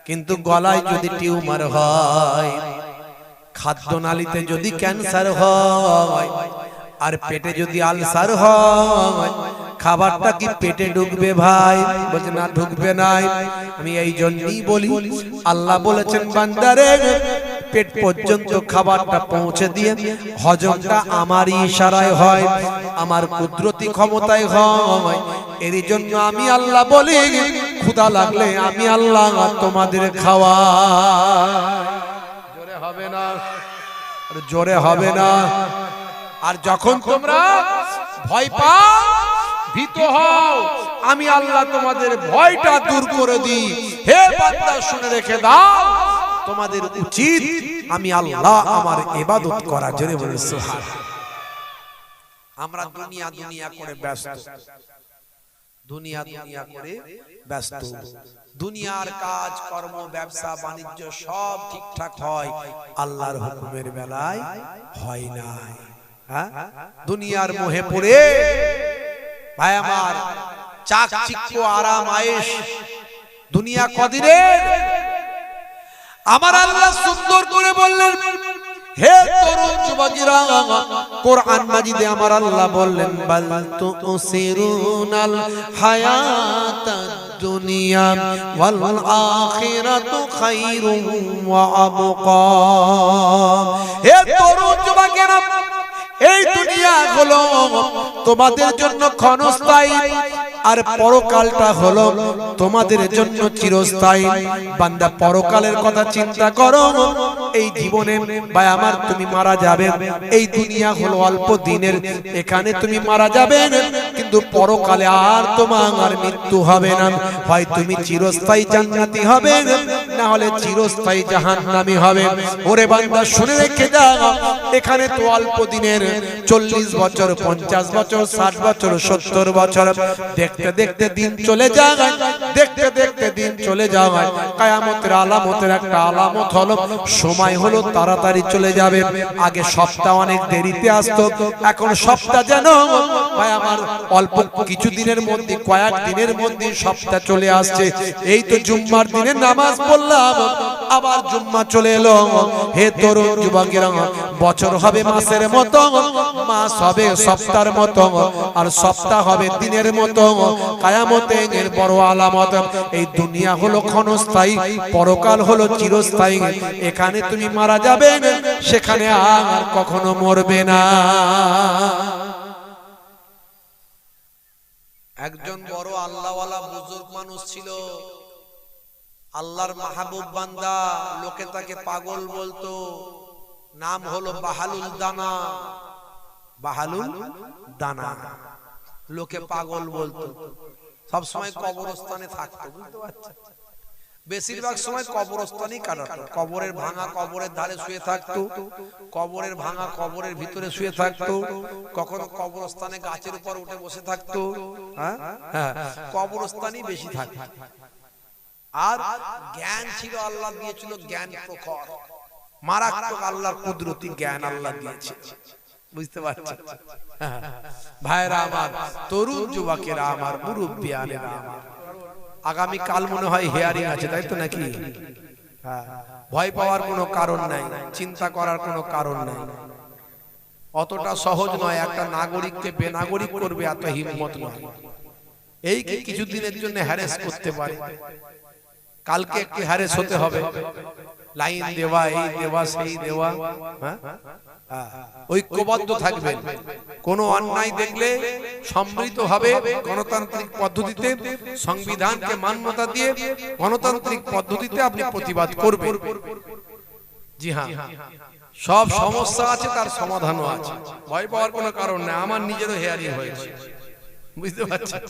Speaker 1: কিন্তু গলায় যদি টিউমার হয় খাদ্যনালীতে যদি ক্যান্সার হয় আর পেটে যদি আলসার হয় খাবারটা কি পেটে ঢুকবে ভাই বলছে না ঢুকবে না আমি এই জন্যই বলি আল্লাহ বলেছেন বান্দারে পেট পর্যন্ত খাবারটা পৌঁছে দিয়ে হজমটা আমারই ইশারায় হয় আমার কুদরতি ক্ষমতায় হয় এর জন্য আমি আল্লাহ বলি ক্ষুধা লাগলে আমি আল্লাহ তোমাদের খাওয়াই জোরে হবে না আর যখন তোমরা ভয় পাও ভীত হও আমি আল্লাহ তোমাদের ভয়টা দূর করে দিই হে বান্দা শুনে রেখে দাও তোমাদের উচিত আমি আল্লাহ আমার ইবাদত করা জোরে বলে সুবহানাল্লাহ আমরা দুনিয়া করে ব্যস্ত দুনিয়া দুনিয়া করে ব্যস্ত। দুনিয়ার কাজ কর্ম ব্যবসা বাণিজ্য সব ঠিকঠাক হয়, আল্লাহর হুকুমের বেলায় হয় না। দুনিয়ার মোহে পড়ে ভাই আমার চাকচিক্য আরাম আয়েশ, দুনিয়া কদিনের। আমার আল্লাহ সুন্দর করে বললেন, হে তরুণ যুবকেরা, কোরআন মাজিদে আমার আল্লাহ বললেন, বাল তুসিরুনাল হায়াতাদ দুনিয়া ওয়াল আখিরাতু খায়রুম ওয়া আবকা। হে তরুণ যুবকেরা, এই দুনিয়া হলো তোমাদের জন্য ক্ষণস্থায়ী, আর পরকালটা হলো তোমাদের জন্য চিরস্থায়ী। বান্দা পরকালের কথা চিন্তা করো। এই জীবনে ভাই আমার তুমি মারা যাবে, এই দুনিয়া হলো অল্প দিনের, এখানে তুমি মারা যাবে, কিন্তু পরকালে আর তোমার মৃত্যু হবে না। হয় তুমি চিরস্থায়ী জান্নাতি হবে, না হলে চিরস্থায়ী জাহান্নামী হবে। ওরে বান্দা শুনে রেখে দাও, এখানে তো অল্প দিনের, 40 বছর 50 বছর 60 বছর 70 বছর, দেখতে দেখতে দিন চলে যায়, দেখতে দেখতে দিন চলে যায়। কিয়ামতের আলামতের একটা আলামত হলো সময় হলো তাড়াতাড়ি চলে যাবে। আগে সপ্তাহ অনেক দেরিতে আসতো, এখন সপ্তাহ যেন ভাই আমার অল্প কিছু দিনের মধ্যে, কয়েক দিনের মধ্যে সপ্তাহ চলে আসছে। এই তো জুম্মার দিনে নামাজ পড়লাম, আবার জুম্মা চলে এলো। হে তরুণ যুবকেরা, বছর হবে মাসের মতো, মাস হবে সপ্তাহের মতো, আর সপ্তাহ হবে দিনের মতো। কিয়ামতের বড় আলামত, এই দুনিয়া হলো ক্ষণস্থায়ী, পরকাল হলো চিরস্থায়ী। এখানে তুমি মারা যাবে, সেখানে আর কখনো মরবে না। একজন বড় আল্লাহওয়ালা বুজুর্গ মানুষ ছিল, আল্লাহর মাহবুব বান্দা, লোকে তাকে পাগল বলতো। নাম হলো বাহালুল দানা। বাহালুল দানা, লোকে পাগল বলতো। সব সময় কবরস্থানে থাকতো, বুঝতে পারছেন? বেশিরভাগ সময় কবরস্থানেই কাটাতো। কবরের ভাঙা কবরের ধারে শুয়ে থাকতো, কবরের ভাঙা কবরের ভিতরে শুয়ে থাকতো, কখনো কবরস্থানে গাছের উপর উঠে বসে থাকতো। কবরস্থানই বেশি থাকতো। আর জ্ঞান ছিল, আল্লাহ দিয়েছিল জ্ঞান প্রখর, মারাত্মক আল্লাহর কুদরতি জ্ঞান আল্লাহ দিয়েছে, বুঝতে পারছেন? ভাইরা আমার, তরুণ যুবকেরা আমার, মুরব্বিয়ানেরা আমার, আগামী কাল মনে হয় হিয়ারিং আছে, তাই তো নাকি? ভয় পাওয়ার কোনো কারণ নাই, চিন্তা করার কোনো কারণ নাই। অতটা সহজ নয়, একটা নাগরিককে বেনাগরিক করবে এত হিম্মত নয়। এই কিছুদিনের জন্য হ্যারেস করতে পারে, কালকে একটু হ্যারেস হতে হবে, লাইন দেওয়া, এই দেওয়া সেই দেওয়া। ঐক্যবদ্ধ থাকবেন। কোন অন্যায় দেখলে সম্মিলিতভাবে গণতান্ত্রিক পদ্ধতিতে, সংবিধানকে মান্যতা দিয়ে গণতান্ত্রিক পদ্ধতিতে আপনি প্রতিবাদ করবেন। জি হ্যাঁ, সব সমস্যা আছে, তার সমাধানও আছে, ভয় পাওয়ার কোনো কারণ নেই। আমার নিজেরও হেয়ারিং হয়েছে, বুঝতে পারছেন?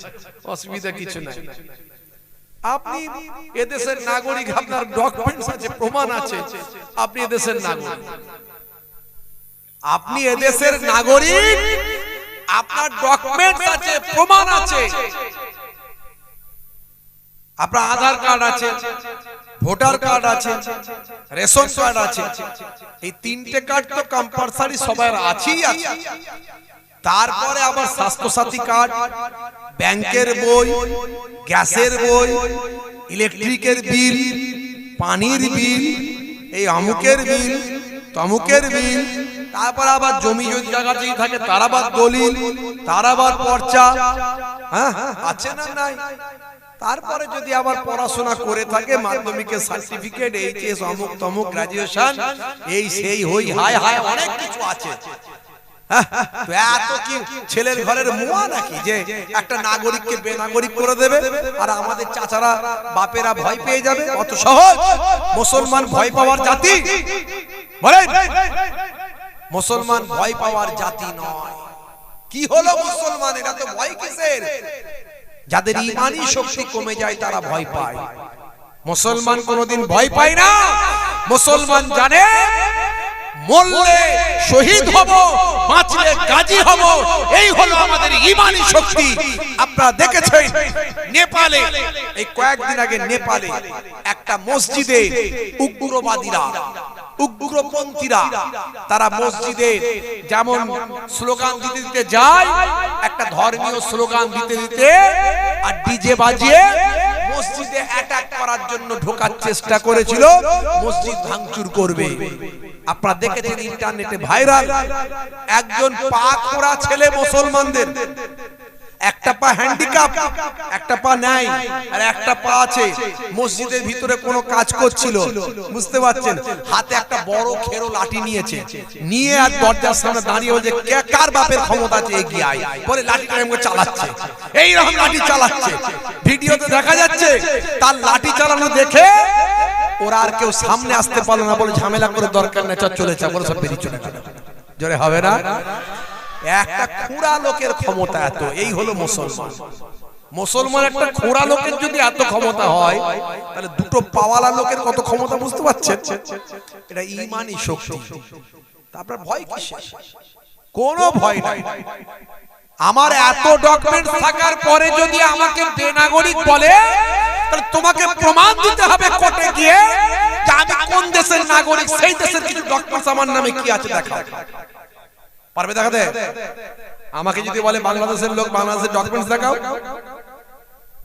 Speaker 1: অসুবিধা কিছু নাই। আপনি এদেশের নাগরিক, আপনার ডকুমেন্টস আছে, প্রমাণ আছে, আপনি এদেশের নাগরিক। আপনি এদেশের নাগরিক, আপনার ডকুমেন্টস আছে, প্রমাণ আছে, আপনার আধার কার্ড আছে, ভোটার কার্ড আছে, রেশন কার্ড আছে। এই তিনটে কার্ড তো কম্পালসারি সবার আছেই আছে। তারপরে আবার স্বাস্থ্যসাথী কার্ড, ব্যাংকের বই, গ্যাসের বই, ইলেকট্রিকের বিল, পানির বিল, এই অমুকের বিল, তমুকের বিল, তারপর আবার জমি যদি জায়গা যদি থাকে তার আবার দলিল, তার আবার পর্চা, হ্যাঁ আছে না নাই? তারপরে যদি আবার পড়াশোনা করে থাকে, মাধ্যমিকের সার্টিফিকেট, এইচএস, অমুক তমুক, গ্রাজুয়েশন, এই সেই হই হায় হায় অনেক কিছু আছে। এত কি ছেলের ঘরের মুয়া নাকি যে একটা নাগরিককে বেনাগরিক করে দেবে? আর আমাদের চাচারা বাপেরা ভয় পেয়ে যাবে? অত সহজ? মুসলমান ভয় পাওয়ার জাতি? বলেন, মুসলমান ভয় পাওয়ার জাতি নয়। কি হলো মুসলমান? এরা তো ভয় কিসের? যাদের ঈমানি শক্তি কমে যায় তারা ভয় পায়। মুসলমান কোনোদিন ভয় পায় না। মুসলমান জানে মরলে শহীদ হব, বাঁচলে গাজী হব, এই হলো আমাদের ঈমানি শক্তি। আপনারা দেখেছেন নেপালে এই কয়েকদিন আগে নেপালে একটা মসজিদে উগ্রবাদীরা, উগ্রপন্থীরা তারা মসজিদে যেমন স্লোগান দিতে দিতে যায়, একটা ধর্মীয় স্লোগান দিতে দিতে আর ডিজে বাজিয়ে মসজিদে অ্যাটাক করার জন্য ঢোকার চেষ্টা করেছিল, মসজিদ ভাঙচুর করবে। আপনারা দেখেছেন ইন্টারনেটে ভাইরাল, একজন পা খোঁড়া ছেলে মুসলমানদের, একটা পা হ্যান্ডিক্যাপ, একটা পা নাই আর একটা পা আছে, মসজিদের ভিতরে কোনো কাজ করছিল, বুঝতে পারছেন, হাতে একটা বড় খেরো লাঠি নিয়েছে, নিয়ে আর দরজার সামনে দাঁড়িয়ে বলছে কে কার বাপের ক্ষমতা আছে এগিয়ে আয়, বলে লাঠিটা এমন চালাচ্ছে, এইরকম লাঠি চালাচ্ছে, ভিডিওতে দেখা যাচ্ছে। তার লাঠি চালানো দেখে ওরা আর কেউ সামনে আসতে পারলো না, বলে ঝামেলা করে দরকার নেই, চলে যা, বলে সব বেরিয়ে চলে গেল। জোরে হবে না? একটা খুঁড়া লোকের ক্ষমতা এত, এই হলো মুসলমান। মুসলমান একটা খুঁড়া লোকের যদি এত ক্ষমতা হয়, তাহলে দুটো পাওয়ালা লোকের কত ক্ষমতা বুঝতে পারছেন? এটা ঈমানি শক্তি। তারপর ভয় কিসের? কোনো ভয় নাই। আমার এত ডকুমেন্টস থাকার পরে যদি আমাকে বেনাগরিক বলে, তাহলে তোমাকে প্রমাণ দিতে হবে কোর্টে গিয়ে যে আমি কোন দেশের নাগরিক, সেই দেশের কিছু ডকুমেন্টস আমার নামে কি আছে দেখাও। পারবে দেখাতে? আমাকে যদি বলে বাংলাদেশের লোক, বাংলাদেশের ডকুমেন্টস দেখাও,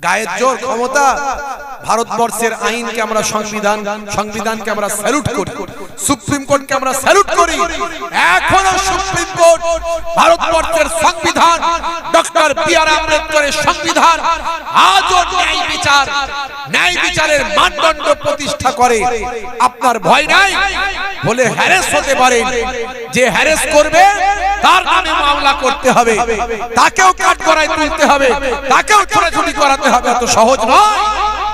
Speaker 1: গায়ের জোর ক্ষমতা। ভারতবর্ষের আইনকে আমরা সংবিধানকে আমরা স্যালুট করি, সুপ্রিম কোর্টকে আমরা স্যালুট করি। এখনো সুপ্রিম কোর্ট ভারতবর্ষের সংবিধান, ডক্টর বি.আর. আম্বেদকরের সংবিধান আজও ন্যায় বিচারের মানদণ্ড প্রতিষ্ঠা করে। আপনার ভয় নাই? বলে হ্যারেস হতে পারে, যে হ্যারেস করবে তার নামে মামলা করতে হবে, তাকেও কাঠগড়ায় তুলতে হবে, তাকেও ছোটাছুটি করাতে হবে। এত সহজ নয়,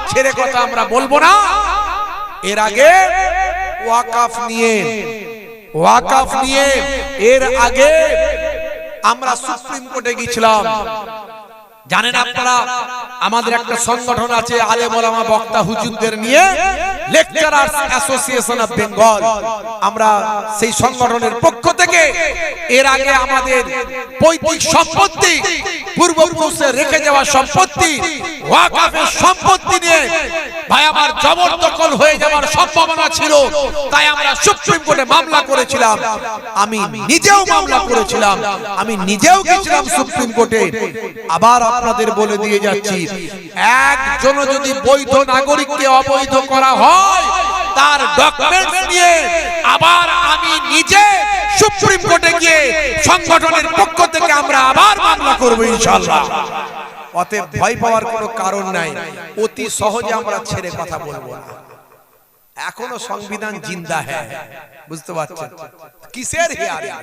Speaker 1: ছেড়ে কথা আমরা বলবো না। এর আগে ওয়াকফ নিয়ে এর আগে আমরা সুপ্রিম কোর্টে গিয়েছিলাম। জানেন আপনারা, আমাদের একটা সংগঠন আছে আলেম ওলামা বক্তা হুজুরদের নিয়ে, লেকচারার্স অ্যাসোসিয়েশন অফ বেঙ্গল। আমরা সেই সংগঠনের পক্ষ থেকে এর আগে আমাদের পৈতৃক সম্পত্তি, পূর্বপুরুষের রেখে যাওয়া সম্পত্তি, ওয়াকফের সম্পত্তি নিয়ে ভাই আমার জবরদখল হয়ে যাওয়ার সম্ভাবনা ছিল, তাই আমরা সুপ্রিম কোর্টে মামলা করেছিলাম। আমি নিজেও মামলা করেছিলাম, আমি নিজেও গিয়েছিলাম সুপ্রিম কোর্টে। আবার আপনাদের বলে দিয়ে যাচ্ছি, একজন যদি বৈধ নাগরিককে অবৈধ করা হয়, তার ডকুমেন্টস নিয়ে আবার আমি নিজে সুপ্রিম কোর্টে গিয়ে সংগঠনের পক্ষ থেকে আমরা আবার মামলা করব ইনশাআল্লাহ। অতএব ভয় পাওয়ার কোনো কারণ নাই, অতি সহজে আমরা ছেড়ে কথা বলবো না। এখনো সংবিধান জিন্দা হ্যাঁ, বুঝতে পারছেন? কিসের হিয়ারিং?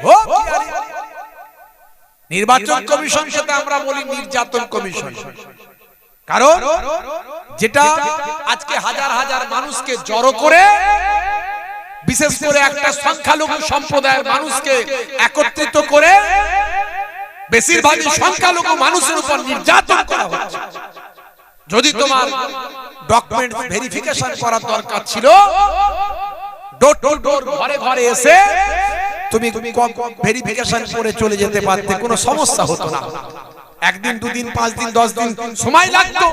Speaker 1: নির্বাচন কমিশন সাথে আমরা বলি নির্যাতন কমিশন, কারণ যেটা আজকে হাজার হাজার মানুষকে জড়ো করে, বিশেষ করে একটা সংখ্যালঘু সম্প্রদায়ের মানুষকে একত্রিত করে বেশিরভাগই সংখ্যালঘু মানুষের উপর নির্যাতন করা হচ্ছে। যদি তোমার ডকুমেন্ট ভেরিফিকেশন করার দরকার ছিল, ডোর টু ডোর ঘরে ঘরে এসে তুমি ভেরিফিকেশন করে চলে যেতে পারতে, কোনো সমস্যা হতো না। একদিন, দুদিন, 5 দিন, 10 দিন সময় লাগতো,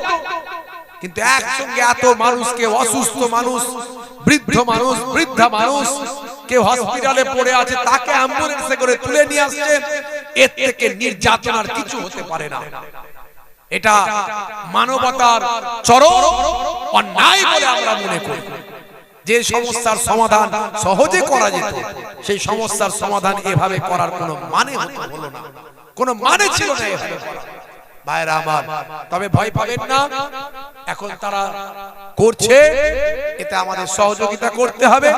Speaker 1: কিন্তু একসঙ্গে এত মানুষকে, অসুস্থ মানুষ, বৃদ্ধ মানুষ, বৃদ্ধা মানুষ, কেউ হসপিটালে পড়ে আছে, তাকে অ্যাম্বুলেন্সে করে তুলে নিয়ে আসছে, এর থেকে নির্যাতন আর কিছু হতে পারে না। এটা মানবতার চরম অন্যায় বলে আমরা মনে করি। যে সমস্যার সমাধান সহজে করা যেত, সেই সমস্যার সমাধান এভাবে করার কোনো মানে হলো না, কোনো মানে ছিল না এভাবে করা। ভাইরা আমার, তবে ভয় পাবেন না, এখন তারা করছে, এতে আমাদের সহযোগিতা করতে হবে।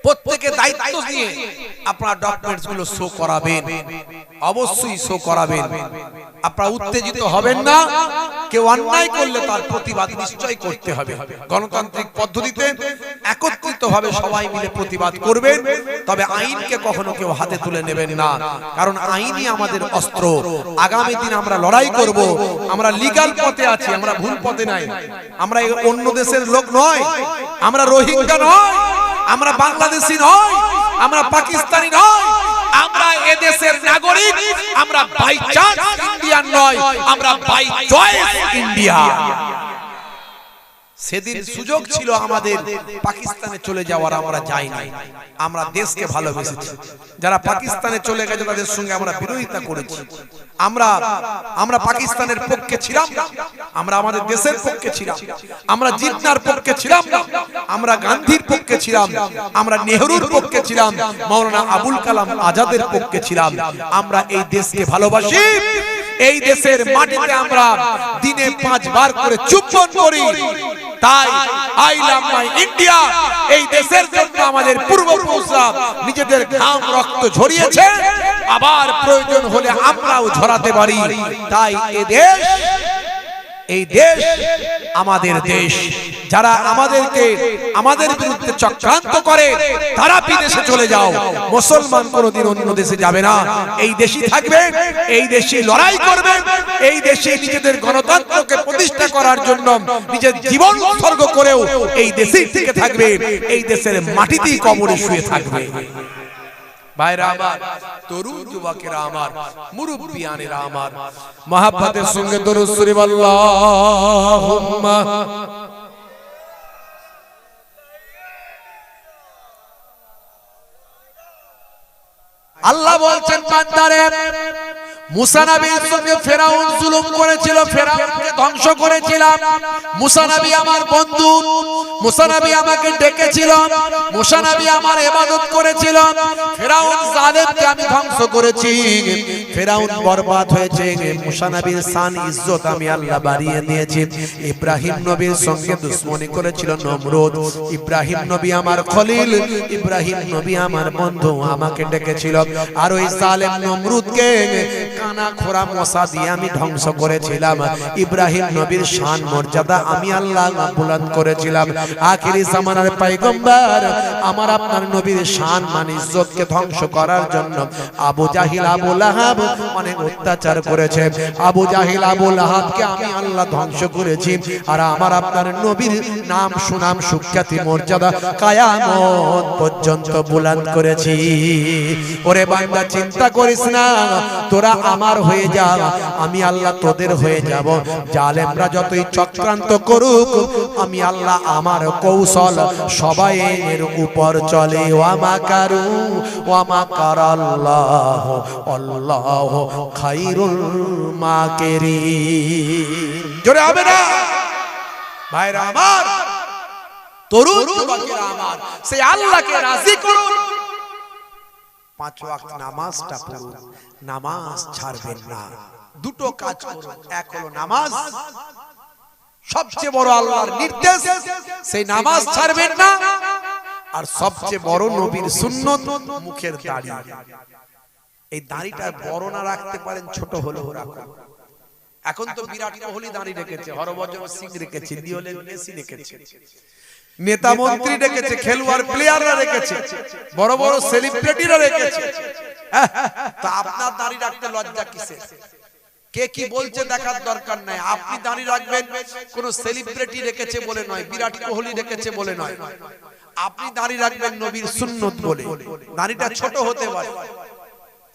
Speaker 1: প্রত্যেকে দায়িত্ব নিয়ে আপনার ডকুমেন্টস গুলো শো করাবেন, অবশ্যই শো করাবেন। আপনারা উত্তেজিত হবেন না, কেউ অন্যায় করলে তার প্রতিবাদ নিশ্চয়ই করতে হবে। গণতান্ত্রিক পদ্ধতিতে একত্রিতভাবে সবাই মিলে প্রতিবাদ করবেন, তবে আইনকে কখনো কেউ হাতে তুলে নেবেন না, কারণ আইনই আমাদের অস্ত্র। আগামী দিন আমরা লড়াই করব, আমরা লিগ্যাল পথে আছি, আমরা ভুল পথে নাই। আমরা অন্য দেশের লোক নয়, আমরা রোহিঙ্গা নয়, আমরা বাংলাদেশি নই, আমরা পাকিস্তানি নই, আমরা এদেশের নাগরিক, আমরা বাই চান্স ইন্ডিয়ান নয়, আমরা বাই চয়েস ইন্ডিয়া। সেদিন সুযোগ ছিল আমাদের পাকিস্তানে চলে যাওয়ার, আমরা যাই নাই, আমরা দেশকে ভালোবেসেছি। যারা পাকিস্তানে চলে গেছে তাদের সঙ্গে আমরা বিরোধিতা করেছি। আমরা পাকিস্তানের পক্ষে ছিলাম না, আমরা আমাদের দেশের পক্ষে ছিলাম। আমরা জিন্নার পক্ষে ছিলাম না, আমরা গান্ধীর পক্ষে ছিলাম, আমরা নেহরুর পক্ষে ছিলাম, মাওলানা আবুল কালাম আজাদের পক্ষে ছিলাম। আমরা এই দেশকে ভালোবাসি। এই দেশের মাটিতে আমরা দিনে 5 বার করে চুম্বন করি। তাই আই লাভ মাই ইন্ডিয়া। এই দেশের জন্য আমাদের পূর্বপুরুষরা নিজেদের ঘাম রক্ত ঝরিয়েছে, আবার প্রয়োজন হলে আমরাও ঝরাতে পারি। তাই এই দেশ আমাদের দেশ। যারা আমাদের বিরুদ্ধে চক্রান্ত করে তারা বিদেশে চলে যাও, মুসলমান কোনোদিন অন্য দেশে যাবে না। এই দেশই থাকবে, এই দেশে লড়াই করবে, এই দেশে নিজেদের গণতন্ত্রকে প্রতিষ্ঠা করার জন্য নিজের জীবন উৎসর্গ করেও এই দেশেই থেকে থাকবে, এই দেশের মাটিতেই কবরে শুয়ে থাকবে। ভাইরা আমার, তরুণ যুবকেরা আমার, মুরব্বিয়ানেরা আমার, মহব্বতের সঙ্গে দরুদ শরীফ আল্লাহুম্মা। আল্লাহ বলছেন বান্দারে, মুসা নবীর সঙ্গে ফেরাউন জুলুম করেছিল, ফেরাউনকে ধ্বংস করেছিলাম। মুসা নবী আমার বন্ধু, মুসা নবী আমাকে ডেকেছিল, মুসা নবী আমার ইবাদত করেছিল। ফেরাউন জালেমকে আমি ধ্বংস করেছি, ফেরাউন বরবাদ হয়েছে। মুসা নবীর শান ইজ্জত আমি আল্লাহ বাড়িয়ে দিয়েছি। ইব্রাহিম নবীর সঙ্গে দুশমনি করেছিল নমরুদ। ইব্রাহিম নবী আমার খলিল, ইব্রাহিম নবী আমার বন্ধু, আমাকে ডেকেছিল। আর ওই জালেম নমরুদকে কানা খোরা মশা দিয়ে আমি ধ্বংস করেছিলাম। ইব্রাহিম নবীর শান মর্যাদা আমি আল্লাহ বুলন্দ করেছিলাম। আখিরি জামানার পয়গম্বর আমার আপনার নবীর শান মান ইজ্জতকে ধ্বংস করার জন্য আবু জাহিল আবু লাহাব অনেক অত্যাচার করেছে। আবু জাহিল আবু লাহাবকে আমি আল্লাহ ধ্বংস করেছি। আর আমার আপনার নবীর নাম সুনাম সুখ্যাতি মর্যাদা কিয়ামত পর্যন্ত বুলন্দ করেছি। ওরে বান্দা, চিন্তা করিস না, তোরা আমার হয়ে যা, আমি আল্লাহ তোদের হয়ে যাব। জালেমরা যতই চক্রান্ত করুক, আমি আল্লাহ আমার কৌশল সবাইয়ের উপর চলে। ওয়া মাকারু ওয়া মাকারাল্লাহ আল্লাহু খায়রুল মাকিরিন। জোরে হবে না ভাইরা আমার, তরুণ যুবকেরা আমার, সেই আল্লাহকে রাজি করুন। 5 ওয়াক্ত নামাজটা পড়ুন, নামাজ ছাড়বেন না। দুটো কাজ করুন, এক হলো নামাজ, সবচেয়ে বড় আল্লাহর নির্দেশ, সেই নামাজ ছাড়বেন না। আর সবচেয়ে বড় নবীর সুন্নত, মুখের দাড়ি। এই দাড়িটা বড় না রাখতে পারেন, ছোট হলেও রাখুন। এখন তো বিরাট কোহলি দাড়ি রেখেছে, হরভজন সিং রেখেছে, লিওনেল মেসি রেখেছে, নেতা মন্ত্রী রেখেছে, খেলোয়াড় প্লেয়াররা রেখেছে, বড় বড় সেলিব্রিটিরা রেখেছে। তা আপনার দাড়ি রাখতে লজ্জা কিসে? কে কি বলছে দেখার দরকার নাই। আপনি দাড়ি রাখবেন কোন সেলিব্রিটি রেখেছে বলে নয়, বিরাট কোহলি রেখেছে বলে নয়। আপনি দাড়ি রাখবেন নবীর সুন্নত বলে। দাড়িটা ছোট হতে পারে,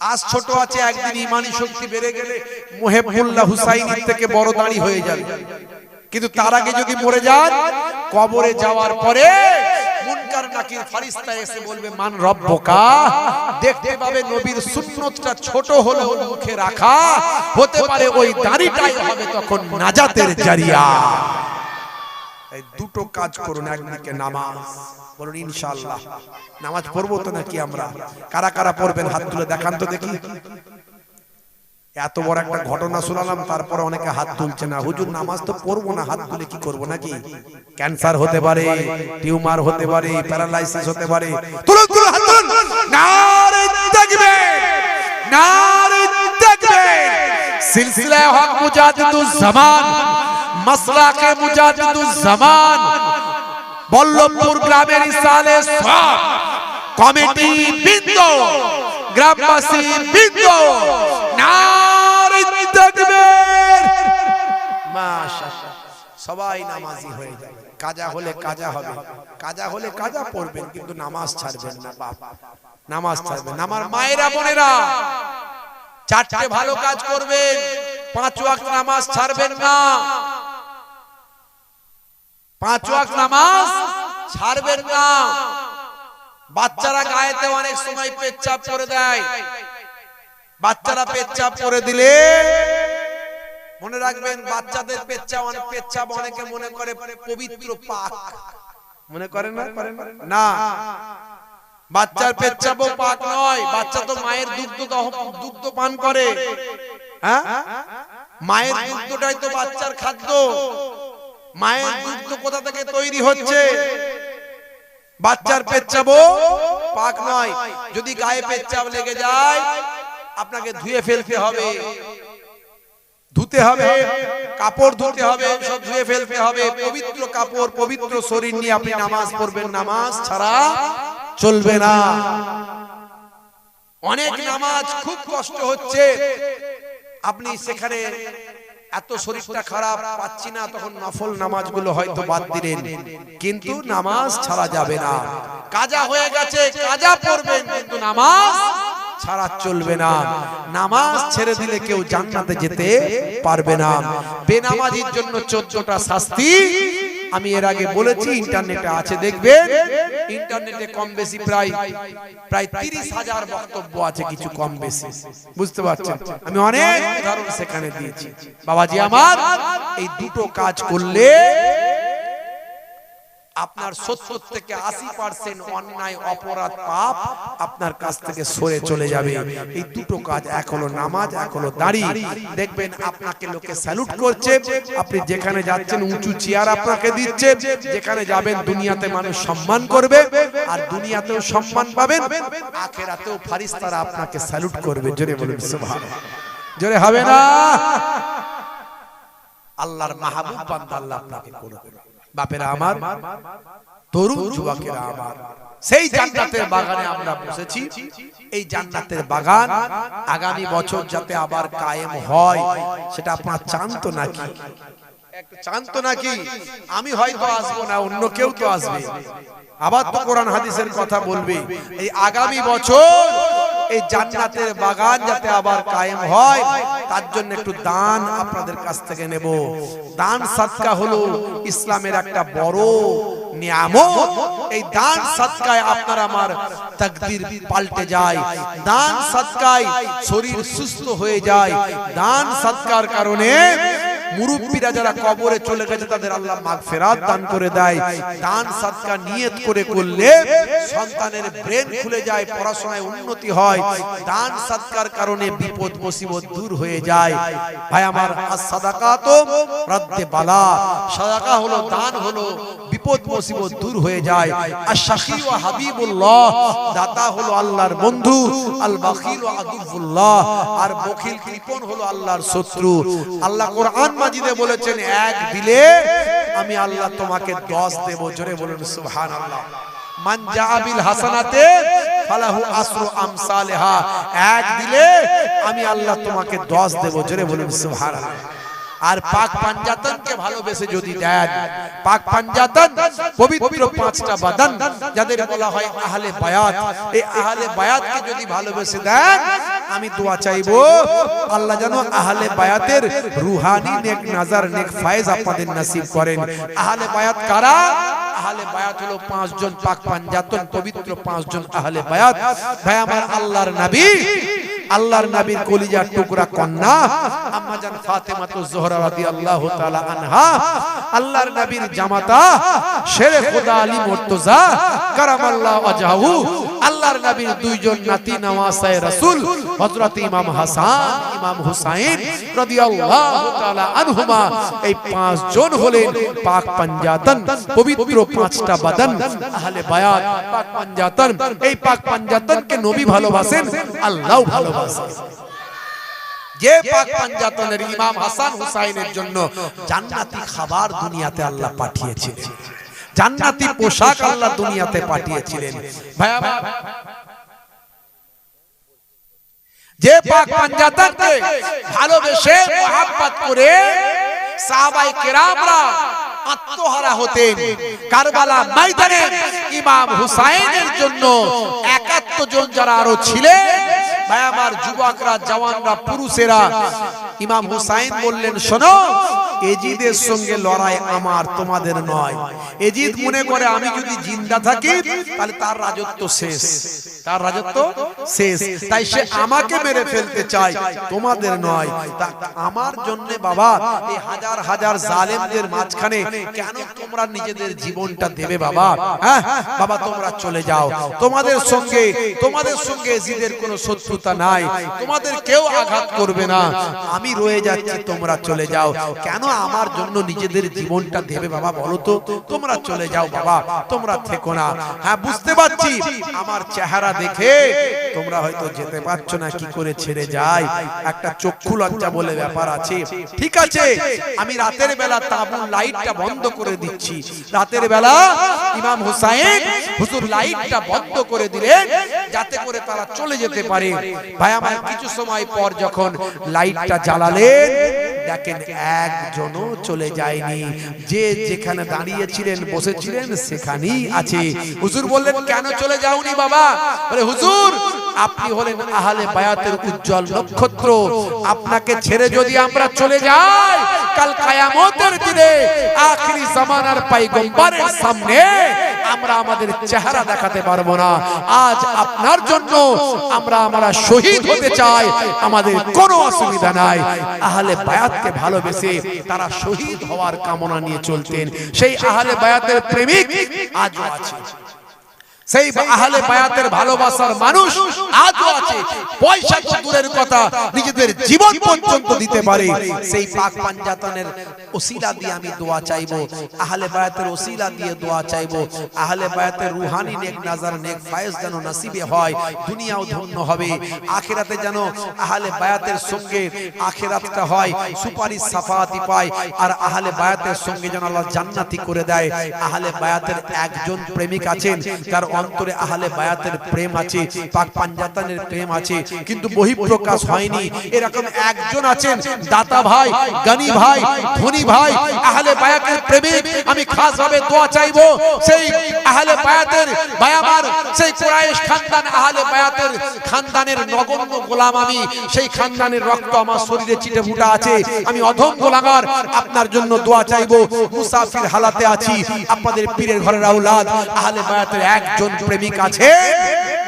Speaker 1: আজ ছোট আছে, একদিন ইমানি শক্তি বেড়ে গেলে মুহিবুল্লাহ হুসাইনির থেকে বড় দাড়ি হয়ে যাবে। কিন্তু তার আগে যদি মরে যান, কবরে যাওয়ার পরে মুনকার নাকির ফেরেশতা এসে বলবে মান রব্বুকা, দেখতে পাবে নবীর সুন্নতটা ছোট হলেও মুখে রাখা, হতে পারে ওই দাড়িটাই হবে তখন নাজাতের জারিয়া। এই দুটো কাজ করুন, একদিকে নামাজ, বলুন ইনশাআল্লাহ। নামাজ পড়বো তো নাকি আমরা? কারা কারা পড়বেন হাত তুলে দেখান তো দেখি। এত বড় একটা ঘটনা শোনালাম, তারপরে অনেকে হাত তুলছে না। হুজুর নামাজ তো পড়বো না, হাত তুলে কি করবো নাকি? ক্যান্সার হতে পারে, টিউমার হতে পারে, প্যারালাইসিস হতে পারে। তুলুন তুলুন হাত তুলুন। নারে তাকবীর, নারে তাকবীর। সিলসিলা হক মুজাদ্দিদুজ জামান, মাসলাকে মুজাদ্দিদুজ জামান, বল্লভপুর গ্রামের ইসালে সব কমিটি বৃন্দ, গ্রামবাসী বৃন্দ, নারে তাকবীর। মাশাআল্লাহ, সবাই নামাজি হয়ে যাবে। কাজা হলে কাজা হবে, কাজা হলে কাজা পড়বেন, কিন্তু নামাজ ছাড়বেন না বাপ, নামাজ ছাড়বেন না। আমার মায়েরা বোনেরা, চারটে ভালো কাজ করবেন, 5 ওয়াক্ত নামাজ ছাড়বেন না, 5 ওয়াক্ত নামাজ ছাড়বেন না। বাচ্চারা গায়েতে অনেক সময় পেচ্ছাপ করে দেয়, বাচ্চারা পেচ্ছাপ করে দিলে মনে রাখবেন, বাচ্চাদের পেচ্ছাপ অনেকে মনে করে পবিত্র পাক, মনে করেন না? না, বাচ্চার পেচ্ছাপও পাক নয়। বাচ্চা তো মায়ের দুগ্ধ পান করে, হ্যাঁ, মায়ের দুগ্ধটাই তো বাচ্চার খাদ্য। মায়ের দুগ্ধ কোথা থেকে তৈরি হচ্ছে? বাচ্চার পেচ্ছাপও পাক নয়। যদি গায়ে পেচ্ছাপ লেগে যায়, আপনাকে ধুয়ে ফেলতে হবে, ধুতে হবে, কাপড় ধুতে হবে, সব ধুয়ে ফেলতে হবে। পবিত্র কাপড়, পবিত্র শরীর নিয়ে আপনি নামাজ পড়বেন, নামাজ ছাড়া চলবে না। অনেক নামাজ খুব কষ্ট হচ্ছে, আপনি সেখানে এত শরীরটা খারাপ, পাচ্ছি না, তখন নফল নামাজগুলো হয়তো বাদ দিলেন, কিন্তু নামাজ ছাড়া যাবে না। কাজা হয়ে গেছে, কাজা পড়বেন, কিন্তু নামাজ ছাড়া চলবে না। নামাজ ছেড়ে দিলে কেউ জান্নাতে যেতে পারবে না। বেনামাজির জন্য 14টা শাস্তি আমি এর আগে বলেছি, ইন্টারনেটে আছে, দেখবেন। ইন্টারনেটে কম বেশি প্রায় 30,000 বক্তব্য আছে, কিছু কম বেশি, বুঝতে পারছেন? আমি অনেক উদাহরণ সেখানে দিয়েছি। বাবাজি আমার, এই দুটো কাজ করলে আপনার 70 থেকে 80% অন্যায় অপরাধ পাপ আপনার কাছ থেকে সরে চলে যাবে। এই দুটো কাজ, এক হলো নামাজ, এক হলো দাড়ি। দেখবেন আপনাকে লোকে স্যালুট করছে, আপনি যেখানে যাচ্ছেন উঁচু চেয়ার আপনাকে দিচ্ছে, যেখানে যাবেন দুনিয়াতে মানুষ সম্মান করবে, আর দুনিয়াতেও সম্মান পাবেন, আখিরাতেও ফারিস্তারা আপনাকে স্যালুট করবে। জোরে বলুন সুবহানাল্লাহ। জোরে হবে না? আল্লাহর মাহবুব বান্দা আল্লাহ আপনাকে করবে। বাপেরা আমার, তরুণ যুবকেরা আমার, সেই জান্নাতের বাগানে আমরা বসেছি। এই জান্নাতের বাগান আগামী বছর যাতে আবার কায়েম হয়, সেটা আপনারা চান তো নাকি? চান তো নাকি? আমি হয়তো আসবো না, অন্য কেউ তো আসবে, আবার তো কোরআন হাদিসের কথা বলবে। এই আগামী বছর এই জান্নাতের বাগান যাতে আবার কায়েম হয়, তার জন্য একটু দান আপনাদের কাছ থেকে নেব। দান সাদকা হলো ইসলামের একটা বড় নিয়ামত। এই দান সাদকায় আপনার আমার তাকদীর পাল্টে যায়, দান সাদকায় শরীর সুস্থ হয়ে যায়, দান সাদকার কারণে মুরব্বীরা যারা কবরে চলে গেছে তাদের আল্লাহ মাগফিরাত দান করে দেয়। দান সাদকা নিয়ত করে করলে সন্তানের ব্রেন খুলে যায়, পড়াশোনায় উন্নতি হয়। দান সাদকার কারণে বিপদ মুসিবত দূর হয়ে যায়। ভাই আমার, as-সাদাকাতু রাদ্দে বালা, সাদাকা হলো, দান হলো, বিপদ মুসিবত দূর হয়ে যায়। আশ-শাকি ওয়া হাবিবুল্লাহ, দাতা হলো আল্লাহর বন্ধু, আল বাখিল ওয়া আদুবুল্লাহ, আর বখিল কৃপণ হলো আল্লাহর শত্রু। আল্লাহ কোরআন মাজিদে বলেছেন, এক দিলে আমি আল্লাহ তোমাকে 10 দেব। জোরে বলুন সুবহানাল্লাহ। মান জাআ বিল হাসানাতে ফালাহু আসরু আমসালিহা, এক দিলে আমি আল্লাহ তোমাকে 10 দেব। জোরে বলুন সুবহানাল্লাহ। আর পাক পাঞ্জাতনকে ভালোবেসে যদি দেন, পাক পাঞ্জাতন পবিত্র 5টা বাদান যাদের বলা হয় আহলে বায়াত, এই আহলে বায়াতকে যদি ভালোবেসে দেন, আমি দোয়া চাইবো আল্লাহ যেন আহলে বায়াতের রুহানি নেক নাজার, নেক ফায়েজ আপনাদের নসিব করেন। আহলে বায়াত কারা? আহলে বায়াত হলো 5 জন পাক পাঞ্জাতন, পবিত্র 5 জন আহলে বায়াত। ভাই আমার, আল্লাহর নবী, আল্লাহর নবীর কলিজার টুকরা কন্যা আম্মা জান ফাতেমাতুজ জোহরা রাদিয়াল্লাহু তাআলা আনহা, আল্লাহর নবীর জামাতা শেরে খোদা আলী মুর্তজা কারামাল্লাহু ওয়াজহু, আল্লাহর নবীর 2 জন নাতি নওয়াসায়ে রাসূল হযরত ইমাম হাসান, ইমাম হুসাইন রাদিয়াল্লাহু তাআলা আনহুমা, এই 5 জন হলেন পাক পাঞ্জাতন, পবিত্র 5টা বাদান আহলে বায়াত, পাক পাঞ্জাতন। এই পাক পাঞ্জাতনকে নবী ভালোবাসেন, আল্লাহও ভালোবাসেন। যে পাক পাঞ্জাতনের ইমাম হাসান হুসাইনের জন্য জান্নাতি খাবার দুনিয়াতে আল্লাহ পাঠিয়েছিলেন, জান্নাতি পোশাক আল্লাহ দুনিয়াতে পাঠিয়েছিলেন। ভাই আমার, যে পাক পাঞ্জাতনকে ভালোবেসে মুহাব্বত করে সাহাবায়ে কেরামরা আত্মহারা হতেন। কারবালা ময়দানে ইমাম হুসাইনের জন্য 71 জন যারা আরো ছিলেন, ভাই আমার যুবকরা, জওয়ানরা, পুরুষেরা, ইমাম হুসাইন বললেন, শোনো, এজিদের সঙ্গে লড়াই আমার, তোমাদের নয়। এজিদ মনে করে আমি যদি জিন্দা থাকি তাহলে তার রাজত্ব শেষ, তার রাজত্ব শেষ, তাই সে আমাকে মেরে ফেলতে চায়, তোমাদের নয়। তা আমার জন্য বাবা এই হাজার হাজার জালেমদের মাঝখানে কেন তোমরা নিজেদের জীবনটা দেবে বাবা? হ্যাঁ বাবা, তোমরা চলে যাও, তোমাদের সঙ্গে এজিদের কোনো শত্রুতা নাই, তোমাদের কেউ আঘাত করবে না, আমি রয়ে যাচ্ছি, তোমরা চলে যাও। কেন আমার জন্য নিজেদের জীবনটা দেবে বাবা বলো তো? তোমরা চলে যাও বাবা, তোমরা থেকো না। হ্যাঁ বুঝতে পারছি আমার চেহারা দেখে তোমরা হয়তো যেতে পারছো না, কি করে ছেড়ে যায়, একটা চক্ষু লজ্জা বলে ব্যাপার আছে। ঠিক আছে, আমি রাতের বেলা তাঁবুর লাইটটা বন্ধ করে দিচ্ছি। রাতের বেলা ইমাম হুসাইন হুজুর লাইটটা বন্ধ করে দিলেন যাতে করে তারা চলে যেতে পারে। ভাই আমার কিছু সময় পর যখন লাইটটা জ্বালালেন, দেখেন একজনও চলে যায়নি, যে যেখানে দাঁড়িয়েছিলেন বসেছিলেন সেখানেই আছে। হুজুর বললেন, কেন চলে যাওনি বাবা? বলে, হুজুর আপনি হলেন আহলে বায়াতের উজ্জ্বল নক্ষত্র, আপনাকে ছেড়ে যদি আমরা চলে যাই, কাল কিয়ামতের দিনে আখিরি জামানার পয়গম্বরের সামনে আমরা আমাদের চেহারা দেখাতে পারবো না। আজ আপনার জন্য আমরা শহীদ হতে চাই, আমাদের কোনো অসুবিধা নাই। আহলে বায়াতকে ভালোবেসে তারা শহীদ হওয়ার কামনা নিয়ে চলতেন। সেই আহলে বায়াতের প্রেমিক আজও আছে, সেই আহলে বায়াতের ভালোবাসার মানুষ আজও আছে। পয়সা তো দূরের কথা, নিজেদের জীবন পর্যন্ত দিতে পারে। সেই পাক পাঞ্জাতনের ওসিলা দিয়ে আমি দোয়া চাইবো, আহলে বায়াতের ওসিলা দিয়ে দোয়া চাইবো, আহলে বায়াতের রুহানি নেক নাজার নেক ফায়েজ যেন নসিবে হয়, দুনিয়াও ধন্য হবে, আখিরাতে যেন আহলে বায়াতের সঙ্গে আখিরাতটা হয়, সুপারিশ সাফায়াতি পায়, আর আহলে বায়াতের সঙ্গে যেন আল্লাহ জান্নাতি করে দেয়। আহলে বায়াতের একজন প্রেমিক আছেন যার অন্তরে আহলে বায়াতের প্রেম আছে, পাক পাঞ্জাতনের প্রেম আছে, কিন্তু বহিঃপ্রকাশ হয়নি। এরকম একজন আছেন দাতা ভাই, গনি ভাই, ধনী ভাই, আহলে বায়াতের প্রেমিক। আমি খাস ভাবে দোয়া চাইবো, সেই আহলে বায়াতের বায়ামার সেই কুরাইশ খানদান, আহলে বায়াতের খানদানের নগণ্য গোলাম আমি, সেই খানদানের রক্ত আমার শরীরে চিটে ফুটা আছে, আমি অধম গোলামার। আপনার জন্য দোয়া চাইবো, মুসাফির হালাতে আছি, আপনাদের পীরের ঘরের আওলাদ আহলে বায়াতের একজন প্রেমিক আছে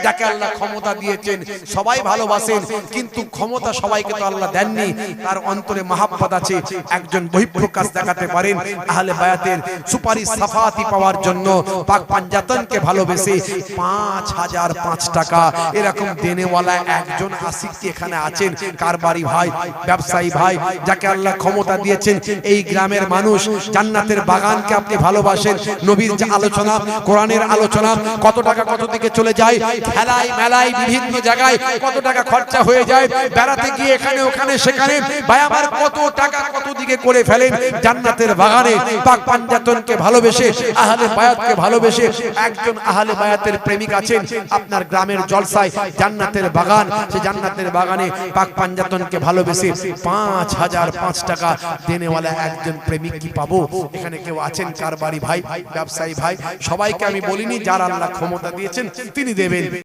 Speaker 1: যাকে আল্লাহ ক্ষমতা দিয়েছেন, সবাই ভালোবাসেন, কিন্তু ক্ষমতা সবাইকে তো আল্লাহ দেননি, তার অন্তরে মহাব্বত আছে। একজন বহিঃপ্রকাশ দেখাতে পারেন আহলে বায়াতের সুপারিশ সাফায়াতি পাওয়ার জন্য পাক পাঞ্জাতনকে ভালোবেসে 5005 টাকা এরকম দেনেওয়ালা একজন আশিক এখানে আছেন, কারবারি ভাই, ব্যবসায়ী ভাই, যাকে আল্লাহ ক্ষমতা দিয়েছেন। এই গ্রামের মানুষ জান্নাতের বাগানকে আপনি ভালোবাসেন, নবীর যে আলোচনা, কোরআনের আলোচনা, কত টাকা কত দিকে চলে যায়, খেলায় মেলায় বিভিন্ন জায়গায় কত টাকা খরচা হয়ে যায়, বেড়াতে গিয়ে এখানে ওখানে সেখানে, ভাই আমার কত টাকা কত দিকে করে ফেলেন। জান্নাতের বাগানে পাক পাঞ্জাতনকে ভালোবেসে, আহলে বায়াতকে ভালোবেসে একজন আহলে বায়াতের প্রেমিক আছেন আপনার গ্রামের জলসায়, জান্নাতের বাগান, সেই জান্নাতের বাগানে পাক পাঞ্জাতনকে ভালোবেসে 5005 টাকা দেনেওয়ালা একজন প্রেমিক কি পাবো? এখানে কেউ আছেন কারবারি ভাই, ব্যবসায়ী ভাই? সবাইকে আমি বলিনি, যার আল্লাহ ক্ষমতা দিয়েছেন তিনি দেবেন।